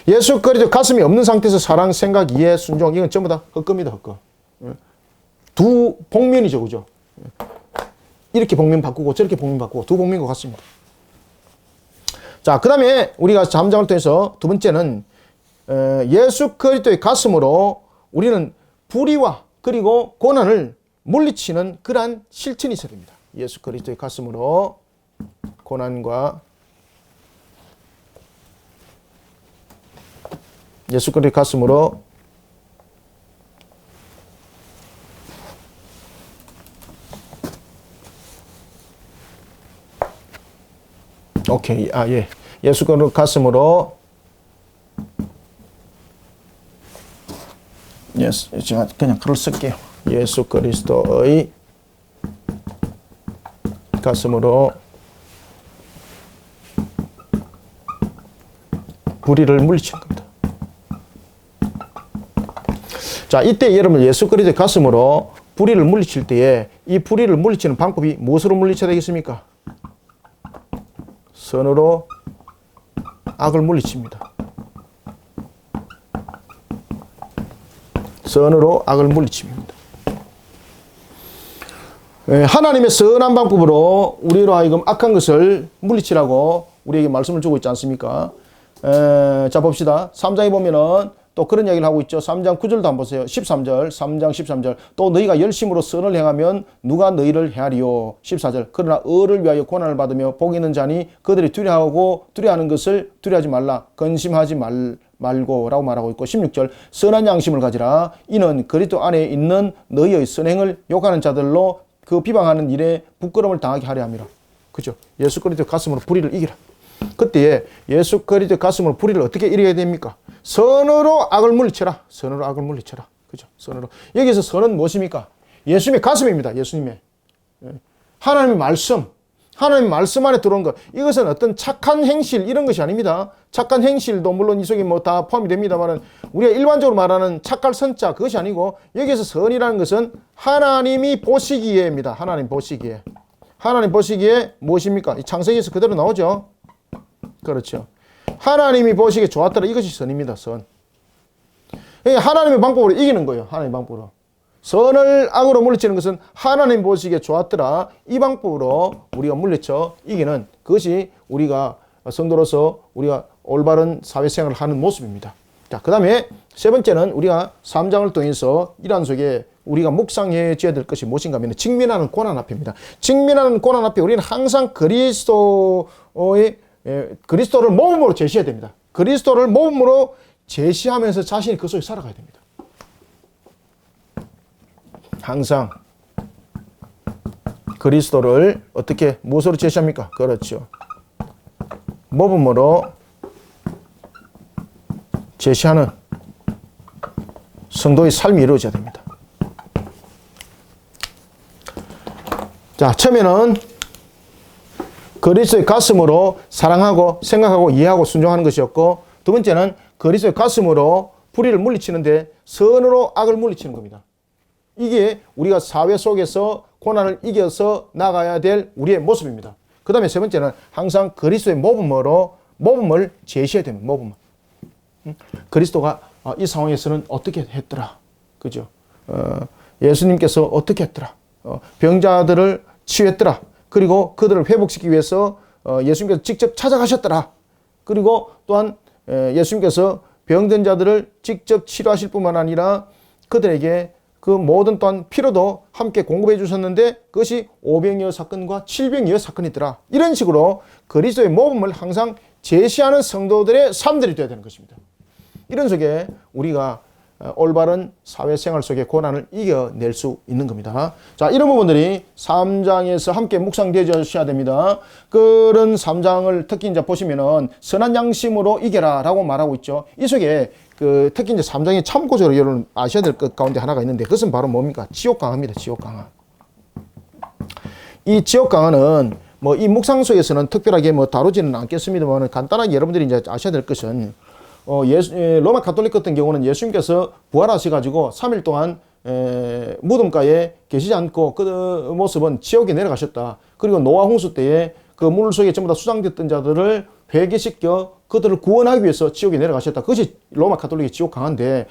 Speaker 1: 예수 그리스도의 가슴이 없는 상태에서 사랑, 생각, 이해, 순종 이건 전부 다 헛금이다. 헛금. 두 복면이죠. 그죠? 이렇게 복면 바꾸고 저렇게 복면 바꾸고 두 복면인 것 같습니다. 자, 그 다음에 우리가 3장을 통해서 두 번째는 예수 그리스도의 가슴으로 우리는 불의와 그리고 고난을 물리치는 그러한 실천이 있어야 됩니다. 예수 그리스도의 가슴으로 고난과 예수 그리스도의 가슴으로 오케이. 예. 예수 그리스도의 가슴으로 제가 그냥 글을 쓸게요. 예수 그리스도의 가슴으로 불의를 물리치는 겁니다. 자, 이때 여러분 예수 그리스도의 가슴으로 불의를 물리칠 때에 이 불의를 물리치는 방법이 무엇으로 물리쳐야 되겠습니까? 선으로 악을 물리칩니다. 선으로 악을 물리칩니다. 하나님의 선한 방법으로 우리로 하여금 악한 것을 물리치라고 우리에게 말씀을 주고 있지 않습니까? 자, 봅시다. 3장에 보면은 또 그런 이야기를 하고 있죠. 3장 9절도 한번 보세요. 13절, 3장 13절. 또 너희가 열심으로 선을 행하면 누가 너희를 헤아리요. 14절. 그러나 의를 위하여 고난을 받으며 복 있는 자니 그들이 두려워하는 것을 두려워하지 말라. 근심하지 말고 라고 말하고 있고 16절. 선한 양심을 가지라. 이는 그리스도 안에 있는 너희의 선행을 욕하는 자들로 그 비방하는 일에 부끄러움을 당하게 하려 함이라. 그죠? 예수 그리스도 가슴으로 불의를 이기라. 그때 예수 그리스도 가슴으로 불의를 어떻게 이겨야 됩니까? 선으로 악을 물리쳐라. 선으로 악을 물리쳐라. 그죠? 선으로. 여기서 선은 무엇입니까? 예수님의 가슴입니다. 예수님의. 하나님의 말씀. 하나님 말씀 안에 들어온 것. 이것은 어떤 착한 행실 이런 것이 아닙니다. 착한 행실도 물론 이 속에 뭐 다 포함이 됩니다만 우리가 일반적으로 말하는 착할 선자 그것이 아니고 여기에서 선이라는 것은 하나님이 보시기에입니다. 하나님 보시기에. 하나님 보시기에 무엇입니까? 창세기에서 그대로 나오죠. 그렇죠. 하나님이 보시기에 좋았더라. 이것이 선입니다. 선. 하나님의 방법으로 이기는 거예요. 하나님의 방법으로. 선을 악으로 물리치는 것은 하나님 보시기에 좋았더라. 이 방법으로 우리가 물리쳐 이기는 그것이 우리가 성도로서 우리가 올바른 사회생활을 하는 모습입니다. 자, 그 다음에 세 번째는 우리가 3장을 통해서 이러한 속에 우리가 묵상해 줘야 될 것이 무엇인가 하면 직면하는 고난 앞입니다. 직면하는 고난 앞에 우리는 항상 그리스도를 모범으로 제시해야 됩니다. 그리스도를 모범으로 제시하면서 자신이 그 속에 살아가야 됩니다. 항상 그리스도를 어떻게 무엇으로 제시합니까? 그렇죠. 모범으로 제시하는 성도의 삶이 이루어져야 됩니다. 자, 처음에는 그리스도의 가슴으로 사랑하고 생각하고 이해하고 순종하는 것이었고, 두 번째는 그리스도의 가슴으로 불의를 물리치는데 선으로 악을 물리치는 겁니다. 이게 우리가 사회 속에서 고난을 이겨서 나가야 될 우리의 모습입니다. 그 다음에 세 번째는 항상 그리스도의 모범을 제시해야 됩니다. 모범. 그리스도가 이 상황에서는 어떻게 했더라. 그죠? 예수님께서 어떻게 했더라. 병자들을 치유했더라. 그리고 그들을 회복시키기 위해서 예수님께서 직접 찾아가셨더라. 그리고 또한 예수님께서 병든 자들을 직접 치료하실 뿐만 아니라 그들에게 그 모든 또한 피로도 함께 공급해 주셨는데 그것이 오병이어 사건과 칠병이어 사건이더라. 이런 식으로 그리스도의 모범을 항상 제시하는 성도들의 삶들이 되어야 되는 것입니다. 이런 속에 우리가 올바른 사회생활 속의 고난을 이겨낼 수 있는 겁니다. 자, 이런 부분들이 3장에서 함께 묵상되어 주셔야 됩니다. 그런 3장을 특히 이제 보시면은 선한 양심으로 이겨라 라고 말하고 있죠. 이 속에 특히 이제 3장의 참고적으로 여러분 아셔야 될 것 가운데 하나가 있는데 그것은 바로 뭡니까? 지옥강화입니다. 지옥강화. 이 지옥강화는 뭐 이 묵상 속에서는 특별하게 뭐 다루지는 않겠습니다만 간단하게 여러분들이 이제 아셔야 될 것은 로마 가톨릭 같은 경우는 예수님께서 부활하셔가지고 3일 동안 무덤가에 계시지 않고 그 모습은 지옥에 내려가셨다. 그리고 노아 홍수 때에 그 물 속에 전부 다 수장됐던 자들을 회개시켜 그들을 구원하기 위해서 지옥에 내려가셨다. 그것이 로마 가톨릭의 지옥 강화인데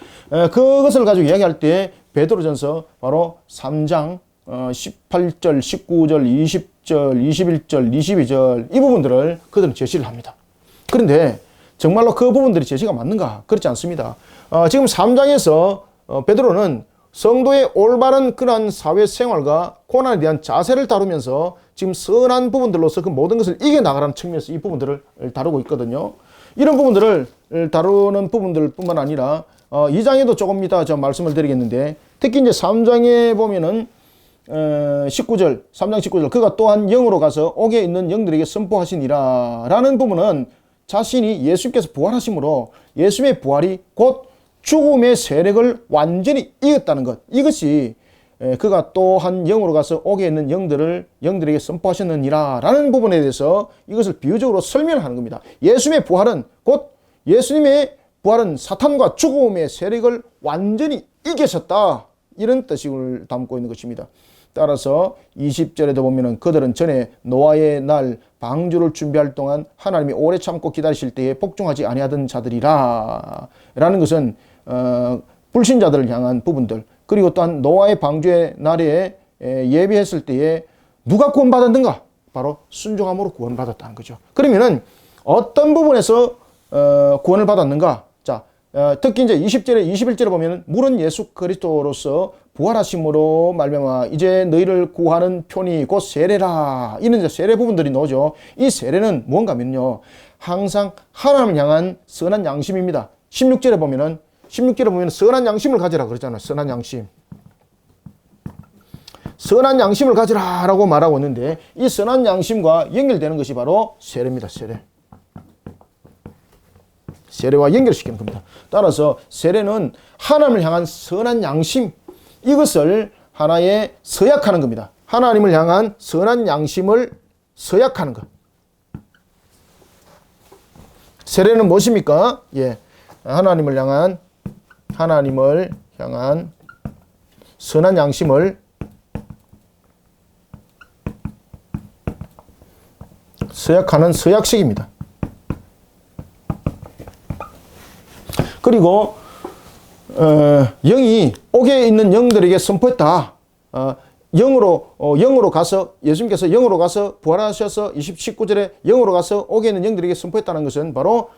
Speaker 1: 그것을 가지고 이야기할 때 베드로전서 바로 3장 18절, 19절, 20절, 21절, 22절 이 부분들을 그들은 제시를 합니다. 그런데 정말로 그 부분들이 제시가 맞는가? 그렇지 않습니다. 지금 3장에서 베드로는 성도의 올바른 그러한 사회생활과 고난에 대한 자세를 다루면서 지금 선한 부분들로서 그 모든 것을 이겨나가라는 측면에서 이 부분들을 다루고 있거든요. 이런 부분들을 다루는 부분들 뿐만 아니라 2장에도 조금 이따 저 말씀을 드리겠는데 특히 이제 3장에 보면은 19절, 3장 19절 그가 또한 영으로 가서 옥에 있는 영들에게 선포하시니라 라는 부분은 자신이 예수님께서 부활하심으로 예수님의 부활이 곧 죽음의 세력을 완전히 이겼다는 것. 이것이 그가 또한 영으로 가서 옥에 있는 영들에게 선포하셨느니라 라는 부분에 대해서 이것을 비유적으로 설명하는 겁니다. 예수님의 부활은 곧 예수님의 부활은 사탄과 죽음의 세력을 완전히 이기셨다. 이런 뜻을 담고 있는 것입니다. 따라서 20절에도 보면은 그들은 전에 노아의 날 방주를 준비할 동안 하나님이 오래 참고 기다리실 때에 복종하지 아니하던 자들이라 라는 것은 불신자들을 향한 부분들 그리고 또한 노아의 방주의 날에 예비했을 때에 누가 구원받았는가? 바로 순종함으로 구원받았다는 거죠. 그러면은 어떤 부분에서 구원을 받았는가? 자, 특히 이제 20절에 21절에 보면은 물은 예수 그리스도로서 부활하심으로 말미암아 이제 너희를 구하는 편이 곧 세례라. 이런 이제 세례 부분들이 나오죠. 이 세례는 무언가 하면요. 항상 하나님을 향한 선한 양심입니다. 16절에 보면은 선한 양심을 가지라 그러잖아요. 선한 양심. 선한 양심을 가지라라고 말하고 있는데 이 선한 양심과 연결되는 것이 바로 세례입니다. 세례. 세례와 연결시키는 겁니다. 따라서 세례는 하나님을 향한 선한 양심 이것을 하나의 서약하는 겁니다. 하나님을 향한 선한 양심을 서약하는 것. 세례는 무엇입니까? 예, 하나님을 향한 선한 양심을 서약하는 서약식입니다. 그리고 영이 옥에 있는 영들에게 선포했다. 영으로 가서 예수님께서 영으로 가서 부활하셔서 19절에 영으로 가서 옥에 있는 영들에게 선포했다는 것은 바로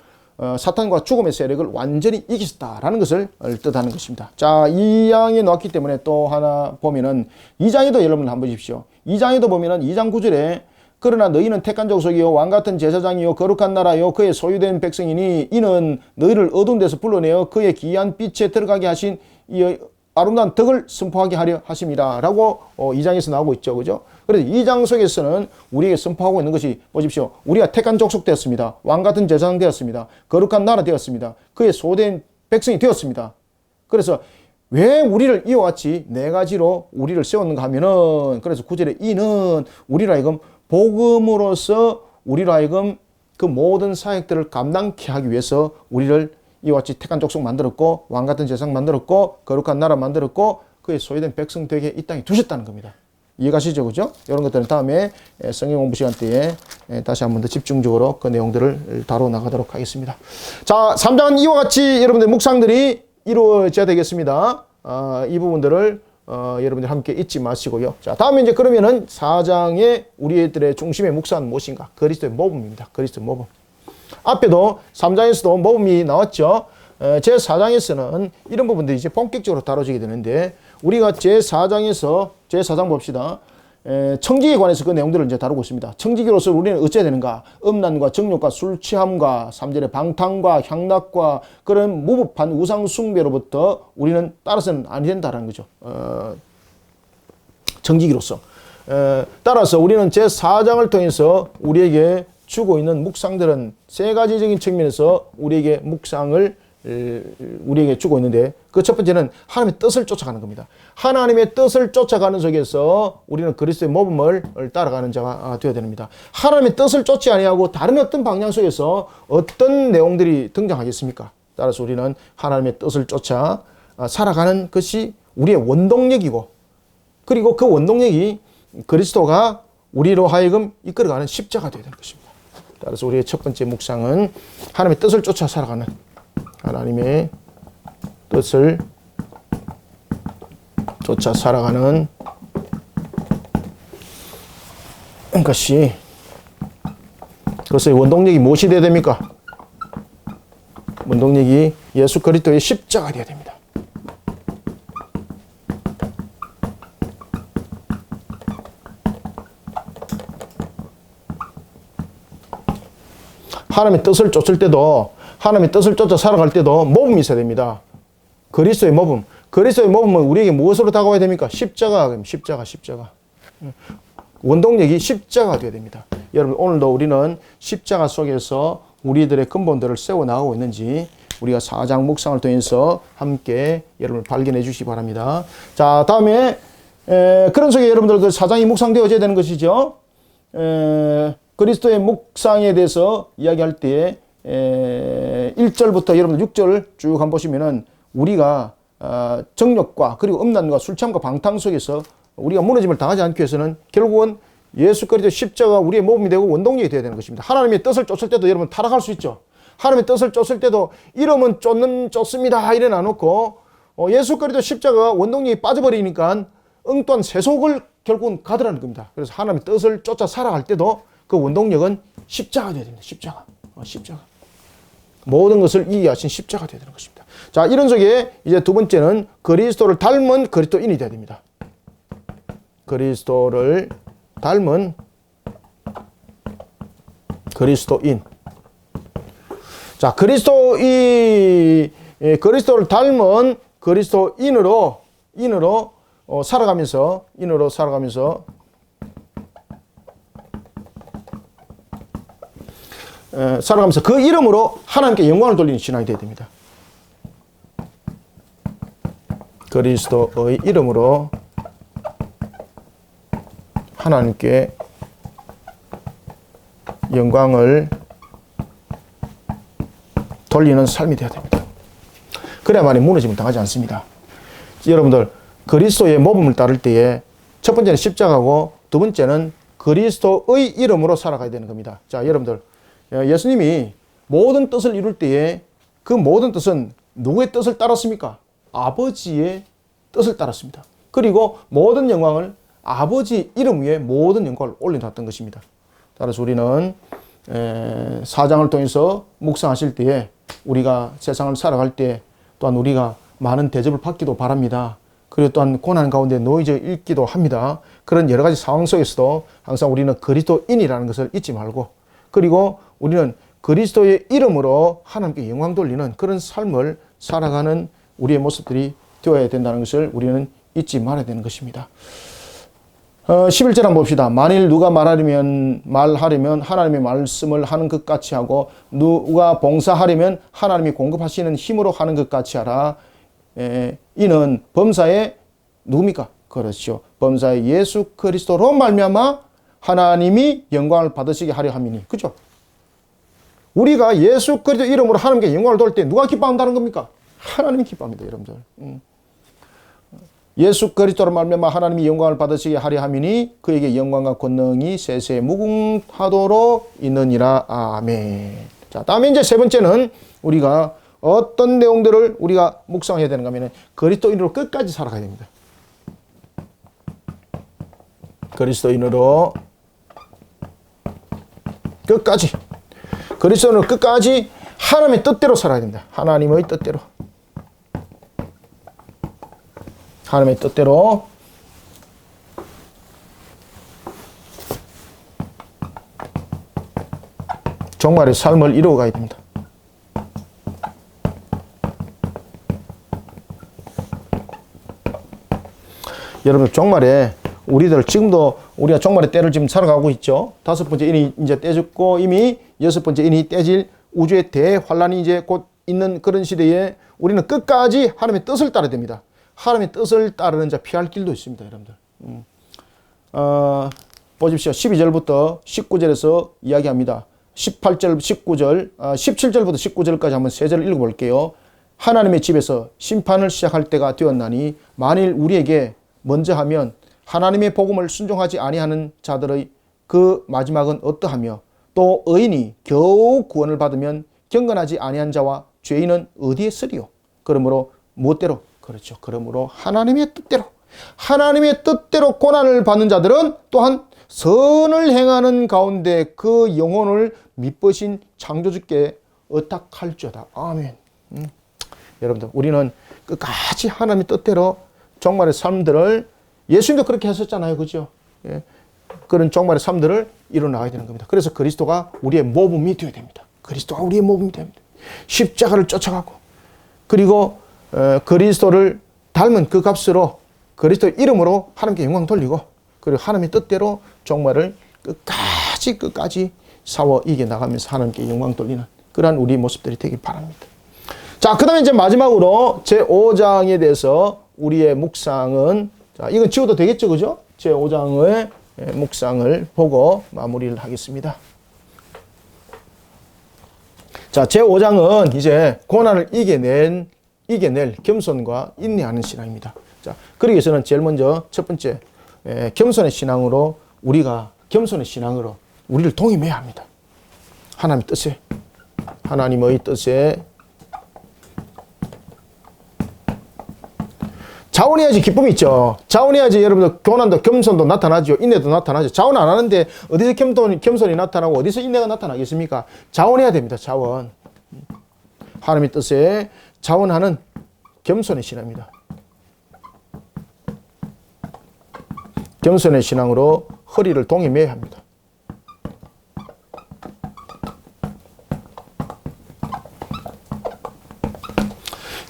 Speaker 1: 사탄과 죽음의 세력을 완전히 이기셨다라는 것을 뜻하는 것입니다. 자, 2장에 나왔기 때문에 또 하나 보면은 2장에도 여러분 한번 보십시오. 2장에도 보면은 2장 9절에 그러나 너희는 택한 족속이요 왕같은 제사장이요 거룩한 나라요 그의 소유된 백성이니 이는 너희를 어두운 데서 불러내어 그의 기이한 빛에 들어가게 하신 이 아름다운 덕을 선포하게 하려 하심이라 라고 2장에서 나오고 있죠. 그죠? 그래서 2장 속에서는 우리에게 선포하고 있는 것이 보십시오. 우리가 택한 족속 되었습니다. 왕같은 제사장 되었습니다. 거룩한 나라 되었습니다. 그의 소유된 백성이 되었습니다. 그래서 왜 우리를 이와 같이 네 가지로 우리를 세웠는가 하면은 그래서 9절에 이는 우리로 하여금 복음으로서 우리로 하여금 그 모든 사역들을 감당케 하기 위해서 우리를 이와 같이 택한 족속 만들었고 왕같은 제사장 만들었고 거룩한 나라 만들었고 그의 소유된 백성 되게 이 땅에 두셨다는 겁니다. 이해가시죠? 그죠? 이런 것들은 다음에 성경 공부 시간 때에 다시 한 번 더 집중적으로 그 내용들을 다뤄 나가도록 하겠습니다. 자, 3장은 이와 같이 여러분들 묵상들이 이루어져야 되겠습니다. 이 부분들을 여러분들 함께 잊지 마시고요. 자, 다음에 이제 그러면은 4장의 우리들의 중심의 묵상은 무엇인가? 그리스도의 모범입니다. 그리스도의 모범. 앞에도 3장에서도 모범이 나왔죠. 제 4장에서는 이런 부분들이 이제 본격적으로 다뤄지게 되는데 우리가 제 4장 봅시다. 청지기에 관해서 그 내용들을 이제 다루고 있습니다. 청지기로서 우리는 어찌해야 되는가? 음란과 정욕과 술 취함과 3절의 방탕과 향락과 그런 무법한 우상 숭배로부터 우리는 따라서는 아니 된다라는 거죠. 청지기로서. 따라서 우리는 제 4장을 통해서 우리에게 주고 있는 묵상들은 세 가지적인 측면에서 우리에게 묵상을 우리에게 주고 있는데 그 첫 번째는 하나님의 뜻을 쫓아가는 겁니다. 하나님의 뜻을 쫓아가는 속에서 우리는 그리스도의 모범을 따라가는 자가 되어야 됩니다. 하나님의 뜻을 쫓지 아니하고 다른 어떤 방향 속에서 어떤 내용들이 등장하겠습니까? 따라서 우리는 하나님의 뜻을 쫓아 살아가는 것이 우리의 원동력이고 그리고 그 원동력이 그리스도가 우리로 하여금 이끌어가는 십자가 되어야 되는 것입니다. 따라서 우리의 첫 번째 묵상은 하나님의 뜻을 쫓아 살아가는 하나님의 뜻을 쫓아 살아가는 것이 그것의 원동력이 무엇이 되어야 됩니까? 원동력이 예수 그리스도의 십자가 되어야 됩니다. 하나님의 뜻을 쫓을 때도 하나님의 뜻을 쫓아 살아갈 때도 모범이 있어야 됩니다. 그리스도의 모범. 그리스도의 모범은 우리에게 무엇으로 다가와야 됩니까? 십자가. 원동력이 십자가 되어야 됩니다. 여러분 오늘도 우리는 십자가 속에서 우리들의 근본들을 세워나가고 있는지 우리가 4장 묵상을 통해서 함께 여러분을 발견해 주시기 바랍니다. 자, 다음에 그런 속에 여러분들 그 4장이 묵상되어져야 되는 것이죠. 그리스도의 묵상에 대해서 이야기할 때 1절부터 여러분들 6절 쭉 한번 보시면은 우리가 정욕과 그리고 음란과 술취함과 방탕 속에서 우리가 무너짐을 당하지 않기 위해서는 결국은 예수 그리스도 십자가 우리의 모범이 되고 원동력이 되어야 되는 것입니다. 하나님의 뜻을 쫓을 때도 여러분 타락할 수 있죠. 하나님의 뜻을 쫓을 때도 이러면 쫓습니다 이래 놔놓고 예수 그리스도 십자가 원동력이 빠져버리니까 엉뚱한 세속을 결국은 가더라는 겁니다. 그래서 하나님의 뜻을 쫓아 살아갈 때도 그 원동력은 십자가 되어야 됩니다. 십자가. 모든 것을 이기게 하신 십자가 되어야 되는 것입니다. 자, 이런 속에 이제 두 번째는 그리스도를 닮은 그리스도인이 되어야 됩니다. 그리스도를 닮은 그리스도인. 자, 그리스도를 닮은 그리스도인으로 살아가면서 그 이름으로 하나님께 영광을 돌리는 신앙이 되어야 됩니다. 그리스도의 이름으로 하나님께 영광을 돌리는 삶이 되어야 됩니다. 그래야만이 무너짐을 당하지 않습니다. 여러분들, 그리스도의 모범을 따를 때에 첫 번째는 십자가고 두 번째는 그리스도의 이름으로 살아가야 되는 겁니다. 자, 여러분들, 예수님이 모든 뜻을 이룰 때에 그 모든 뜻은 누구의 뜻을 따랐습니까? 아버지의 뜻을 따랐습니다. 그리고 모든 영광을 아버지 이름 위에 모든 영광을 올려놨던 것입니다. 따라서 우리는 사장을 통해서 묵상하실 때에 우리가 세상을 살아갈 때 또한 우리가 많은 대접을 받기도 바랍니다. 그리고 또한 고난 가운데 놓여져 있기도 합니다. 그런 여러 가지 상황 속에서도 항상 우리는 그리스도인이라는 것을 잊지 말고, 그리고 우리는 그리스도의 이름으로 하나님께 영광 돌리는 그런 삶을 살아가는 우리의 모습들이 되어야 된다는 것을 우리는 잊지 말아야 되는 것입니다. 11절 한번 봅시다. 만일 누가 말하려면 하나님의 말씀을 하는 것 같이 하고, 누가 봉사하려면 하나님이 공급하시는 힘으로 하는 것 같이 하라. 이는 범사의 누굽니까? 그렇죠. 범사의 예수 그리스도로 말미암아 하나님이 영광을 받으시게 하려 함이니. 그죠? 우리가 예수 그리스도 이름으로 하나님께 영광을 돌릴 때 누가 기뻐한다는 겁니까? 하나님이 기뻐합니다, 여러분들. 예수 그리스도로 말미암아 하나님이 영광을 받으시게 하려 함이니 그에게 영광과 권능이 세세 무궁하도록 있느니라. 아멘. 자, 다음에 이제 세 번째는 우리가 어떤 내용들을 우리가 묵상해야 되는가 하면 그리스도인으로 끝까지 살아가야 됩니다. 그리스도인으로 끝까지. 그리스도인으로 끝까지 하나님의 뜻대로 살아야 됩니다. 하나님의 뜻대로. 하나님의 뜻대로. 정말의 삶을 이루어가야 됩니다. 여러분, 종말에 우리들 지금도 우리가 종말의 때를 지금 살아가고 있죠. 다섯 번째 인이 이제 떼졌고 이미 여섯 번째 인이 떼질 우주의 대환란이 이제 곧 있는 그런 시대에 우리는 끝까지 하나님의 뜻을 따라야 됩니다. 하나님의 뜻을 따르는 자 피할 길도 있습니다, 여러분들. 보십시오. 12절부터 19절에서 이야기합니다. 18절, 19절, 17절부터 19절까지 한번 세 절을 읽어볼게요. 하나님의 집에서 심판을 시작할 때가 되었나니 만일 우리에게 먼저 하면 하나님의 복음을 순종하지 아니하는 자들의 그 마지막은 어떠하며 또 의인이 겨우 구원을 받으면 경건하지 아니한 자와 죄인은 어디에 쓰리요? 그러므로 무엇대로? 그렇죠. 그러므로 하나님의 뜻대로 고난을 받는 자들은 또한 선을 행하는 가운데 그 영혼을 미쁘신 창조주께 의탁할지어다. 아멘. 여러분들, 우리는 끝까지 하나님의 뜻대로 종말의 삶들을, 예수님도 그렇게 하셨잖아요. 그죠? 예. 그런 종말의 삶들을 이뤄나가야 되는 겁니다. 그래서 그리스도가 우리의 모범이 되어야 됩니다. 그리스도가 우리의 모범이 됩니다. 십자가를 쫓아가고, 그리고 그리스도를 닮은 그 값으로 그리스도의 이름으로 하나님께 영광 돌리고, 그리고 하나님의 뜻대로 종말을 끝까지 싸워 이겨나가면서 하나님께 영광 돌리는 그러한 우리 모습들이 되길 바랍니다. 자, 그 다음에 이제 마지막으로 제5장에 대해서 우리의 묵상은, 자, 이건 지워도 되겠죠, 그죠? 제5장의 묵상을 보고 마무리를 하겠습니다. 자, 제5장은 이제 고난을 이겨낼 겸손과 인내하는 신앙입니다. 자, 그러기 위해서는 제일 먼저 첫 번째, 겸손의 신앙으로 우리를 동임해야 합니다. 하나님의 뜻에 자원해야지 기쁨이 있죠. 자원해야지 여러분들 고난도 겸손도 나타나죠. 인내도 나타나죠. 자원 안 하는데 어디서 겸손이 나타나고 어디서 인내가 나타나겠습니까? 자원해야 됩니다. 자원. 하나님의 뜻에 자원하는 겸손의 신앙입니다. 겸손의 신앙으로 허리를 동임해야 합니다.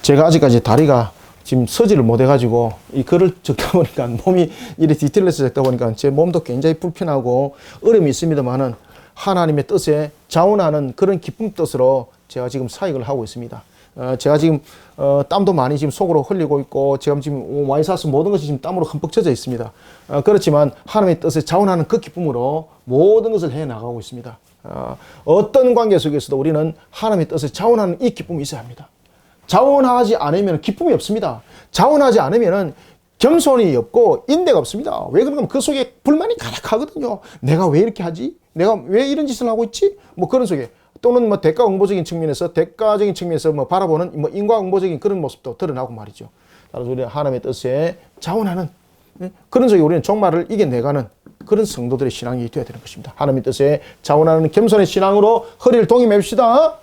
Speaker 1: 제가 아직까지 다리가 지금 서지를 못해가지고 이 글을 적다 보니까 몸이 이래 뒤틀려서 적다 보니까 제 몸도 굉장히 불편하고 어려움이 있습니다만은 하나님의 뜻에 자원하는 그런 기쁨 뜻으로 제가 지금 사역을 하고 있습니다. 제가 지금 땀도 많이 지금 속으로 흘리고 있고 제가 지금 와이사스 모든 것이 지금 땀으로 흠뻑 젖어 있습니다. 그렇지만 하나님의 뜻에 자원하는 그 기쁨으로 모든 것을 해 나가고 있습니다. 어떤 관계 속에서도 우리는 하나님의 뜻을 자원하는 이 기쁨이 있어야 합니다. 자원하지 않으면 기쁨이 없습니다. 자원하지 않으면 겸손이 없고 인내가 없습니다. 왜 그런가 하면 그 속에 불만이 가득하거든요. 내가 왜 이렇게 하지? 내가 왜 이런 짓을 하고 있지? 뭐 그런 속에 또는 뭐 대가응보적인 측면에서 뭐 바라보는 뭐 인과응보적인 그런 모습도 드러나고 말이죠. 따라서 우리는 하나님의 뜻에 자원하는 그런 속에 우리는 종말을 이겨내가는 그런 성도들의 신앙이 되어야 되는 것입니다. 하나님의 뜻에 자원하는 겸손의 신앙으로 허리를 동임합시다.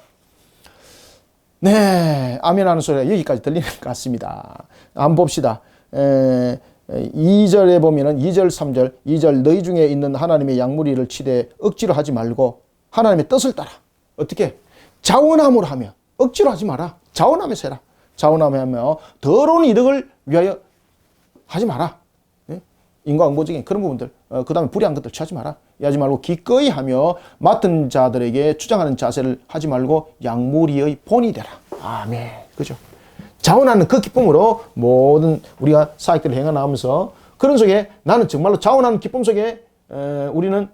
Speaker 1: 네, 아멘 하는 소리가 여기까지 들리는 것 같습니다. 한번 봅시다. 2절에 보면은 2절, 3절, 2절 너희 중에 있는 하나님의 양무리를 치되 억지로 하지 말고 하나님의 뜻을 따라. 어떻게? 자원함으로 하며 억지로 하지 마라. 자원하면서 해라. 자원하며 더러운 이득을 위하여 하지 마라. 인과응보적인 그런 부분들, 그 다음에 불의한 것들 취하지 마라. 하지 말고 기꺼이 하며 맡은 자들에게 주장하는 자세를 하지 말고 양무리의 본이 되라. 아멘. 그죠? 자원하는 그 기쁨으로 모든 우리가 사역들을 행해 나가면서 그런 속에 나는 정말로 자원하는 기쁨 속에 우리는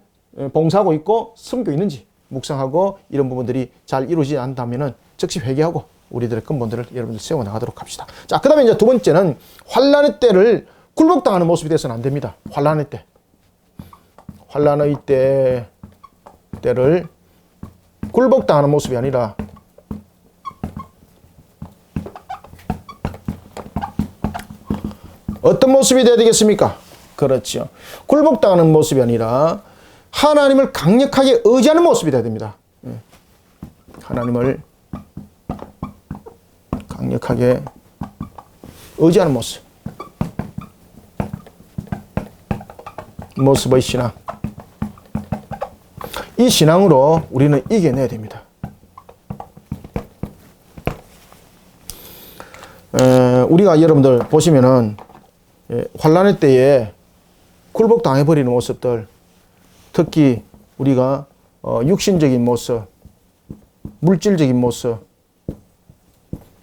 Speaker 1: 봉사하고 있고 섬기고 있는지 묵상하고 이런 부분들이 잘 이루어지지 않다면은 즉시 회개하고 우리들의 근본들을 여러분들 세워나가도록 합시다. 자, 그 다음에 이제 두 번째는 환란의 때를 굴복당하는 모습이 돼서는 안 됩니다. 환란의 때. 환란의 때를 굴복당하는 모습이 아니라 어떤 모습이 되어야 되겠습니까? 그렇죠. 굴복당하는 모습이 아니라 하나님을 강력하게 의지하는 모습이 되어야 됩니다. 하나님을 강력하게 의지하는 모습의 신앙. 이 신앙으로 우리는 이겨내야 됩니다. 우리가 여러분들 보시면은 환란의 때에 굴복당해버리는 모습들, 특히 우리가 육신적인 모습, 물질적인 모습,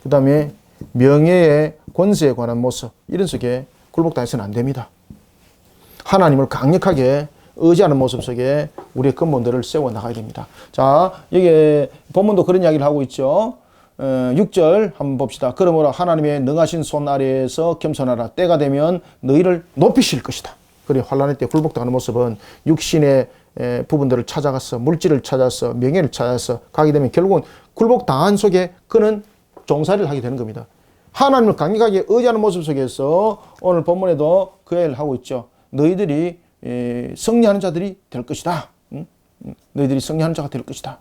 Speaker 1: 그 다음에 명예의 권세에 관한 모습, 이런 속에 굴복당해서는 안 됩니다. 하나님을 강력하게 의지하는 모습 속에 우리의 근본들을 세워나가야 됩니다. 자, 여기 본문도 그런 이야기를 하고 있죠. 6절 한번 봅시다. 그러므로 하나님의 능하신 손 아래에서 겸손하라. 때가 되면 너희를 높이실 것이다. 그래, 환란의 때 굴복당하는 모습은 육신의 부분들을 찾아가서 물질을 찾아서 명예를 찾아서 가게 되면 결국은 굴복당한 속에 그는 종살이를 하게 되는 겁니다. 하나님을 강력하게 의지하는 모습 속에서 오늘 본문에도 그 얘기를 하고 있죠. 너희들이 승리하는 자들이 될 것이다. 너희들이 승리하는 자가 될 것이다.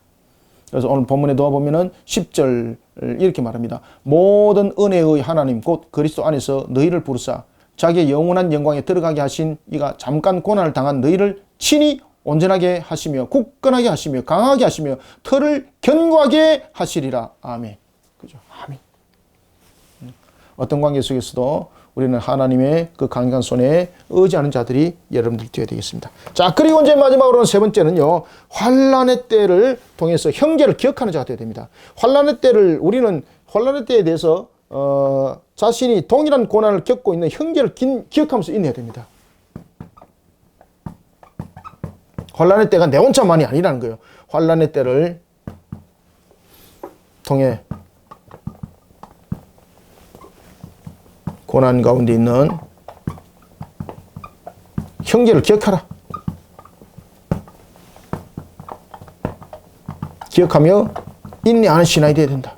Speaker 1: 그래서 오늘 본문에도 보면은 10절 이렇게 말합니다. 모든 은혜의 하나님 곧 그리스도 안에서 너희를 부르사 자기의 영원한 영광에 들어가게 하신 이가 잠깐 고난을 당한 너희를 친히 온전하게 하시며 굳건하게 하시며 강하게 하시며 터를 견고하게 하시리라. 아멘. 그죠? 아멘. 어떤 관계 속에서도 우리는 하나님의 그 강력한 손에 의지하는 자들이 여러분들 되어야 되겠습니다. 자, 그리고 이제 마지막으로는 세 번째는요, 환란의 때를 통해서 형제를 기억하는 자가 되어야 됩니다. 환란의 때를 우리는 환란의 때에 대해서 자신이 동일한 고난을 겪고 있는 형제를 기억하면서 인내해야 됩니다. 환란의 때가 내 혼자만이 아니라는 거예요. 환란의 때를 통해 고난 가운데 있는 형제를 기억하라. 기억하며 인내하는 신앙이 되어야 된다.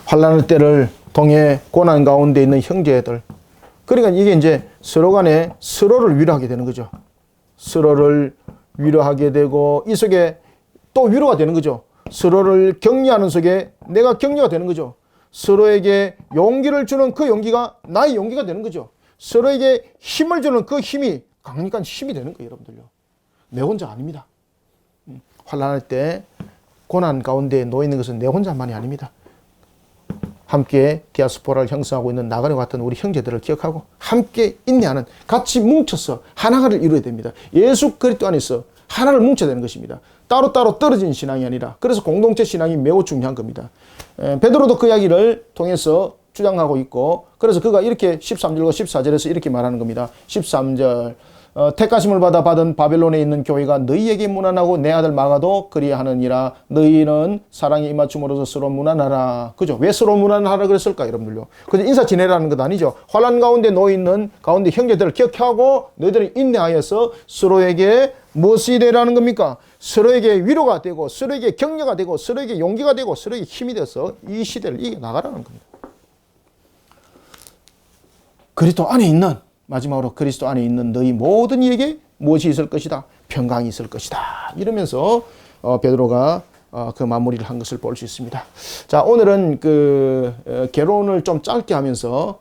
Speaker 1: 환난의 때를 통해 고난 가운데 있는 형제들. 그러니까 이게 이제 서로 간에 서로를 위로하게 되는 거죠. 서로를 위로하게 되고 이 속에 또 위로가 되는 거죠. 서로를 격려하는 속에 내가 격려가 되는 거죠. 서로에게 용기를 주는 그 용기가 나의 용기가 되는 거죠. 서로에게 힘을 주는 그 힘이 강력한 힘이 되는 거예요, 여러분들요. 내 혼자 아닙니다. 환난할 때 고난 가운데 놓여 있는 것은 내 혼자만이 아닙니다. 함께 디아스포라를 형성하고 있는 나그네 같은 우리 형제들을 기억하고 함께 인내하는, 같이 뭉쳐서 하나를 이루어야 됩니다. 예수 그리스도 안에서 하나를 뭉쳐야 되는 것입니다. 따로따로 떨어진 신앙이 아니라, 그래서 공동체 신앙이 매우 중요한 겁니다. 베드로도 그 이야기를 통해서 주장하고 있고, 그래서 그가 이렇게 13절과 14절에서 이렇게 말하는 겁니다. 13절 택하심을 받아 받은 바벨론에 있는 교회가 너희에게 문안하고 내 아들 마가도 그리하느니라. 너희는 사랑에 임맞춤으로써 서로 문안하라. 그죠? 왜 서로 문안하라 그랬을까 여러분들요? 그죠? 인사 지내라는 것 아니죠. 환난 가운데 놓여 있는 가운데 형제들을 기억하고 너희들이 인내하여서 서로에게 무엇이 되라는 겁니까? 서로에게 위로가 되고 서로에게 격려가 되고 서로에게 용기가 되고 서로에게 힘이 되어서 이 시대를 이겨나가라는 겁니다. 그리스도 안에 있는, 마지막으로 그리스도 안에 있는 너희 모든 이에게 무엇이 있을 것이다? 평강이 있을 것이다. 이러면서 베드로가 그 마무리를 한 것을 볼 수 있습니다. 자, 오늘은 그 개론을 좀 짧게 하면서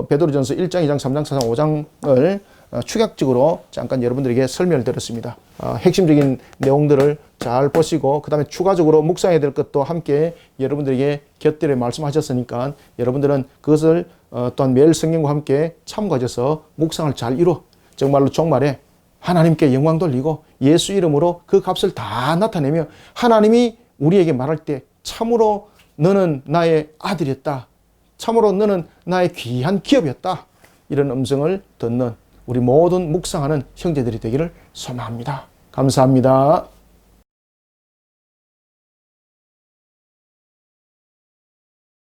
Speaker 1: 베드로전서 1장, 2장, 3장, 4장, 5장을 축약적으로 잠깐 여러분들에게 설명을 드렸습니다. 핵심적인 내용들을 잘 보시고 그 다음에 추가적으로 묵상해야 될 것도 함께 여러분들에게 곁들여 말씀하셨으니까 여러분들은 그것을 또한 매일 성경과 함께 참고하셔서 묵상을 잘 이루어 정말로 종말에 하나님께 영광 돌리고 예수 이름으로 그 값을 다 나타내며 하나님이 우리에게 말할 때 참으로 너는 나의 아들이었다. 참으로 너는 나의 귀한 기업이었다. 이런 음성을 듣는 우리 모든 묵상하는 형제들이 되기를 소망합니다. 감사합니다.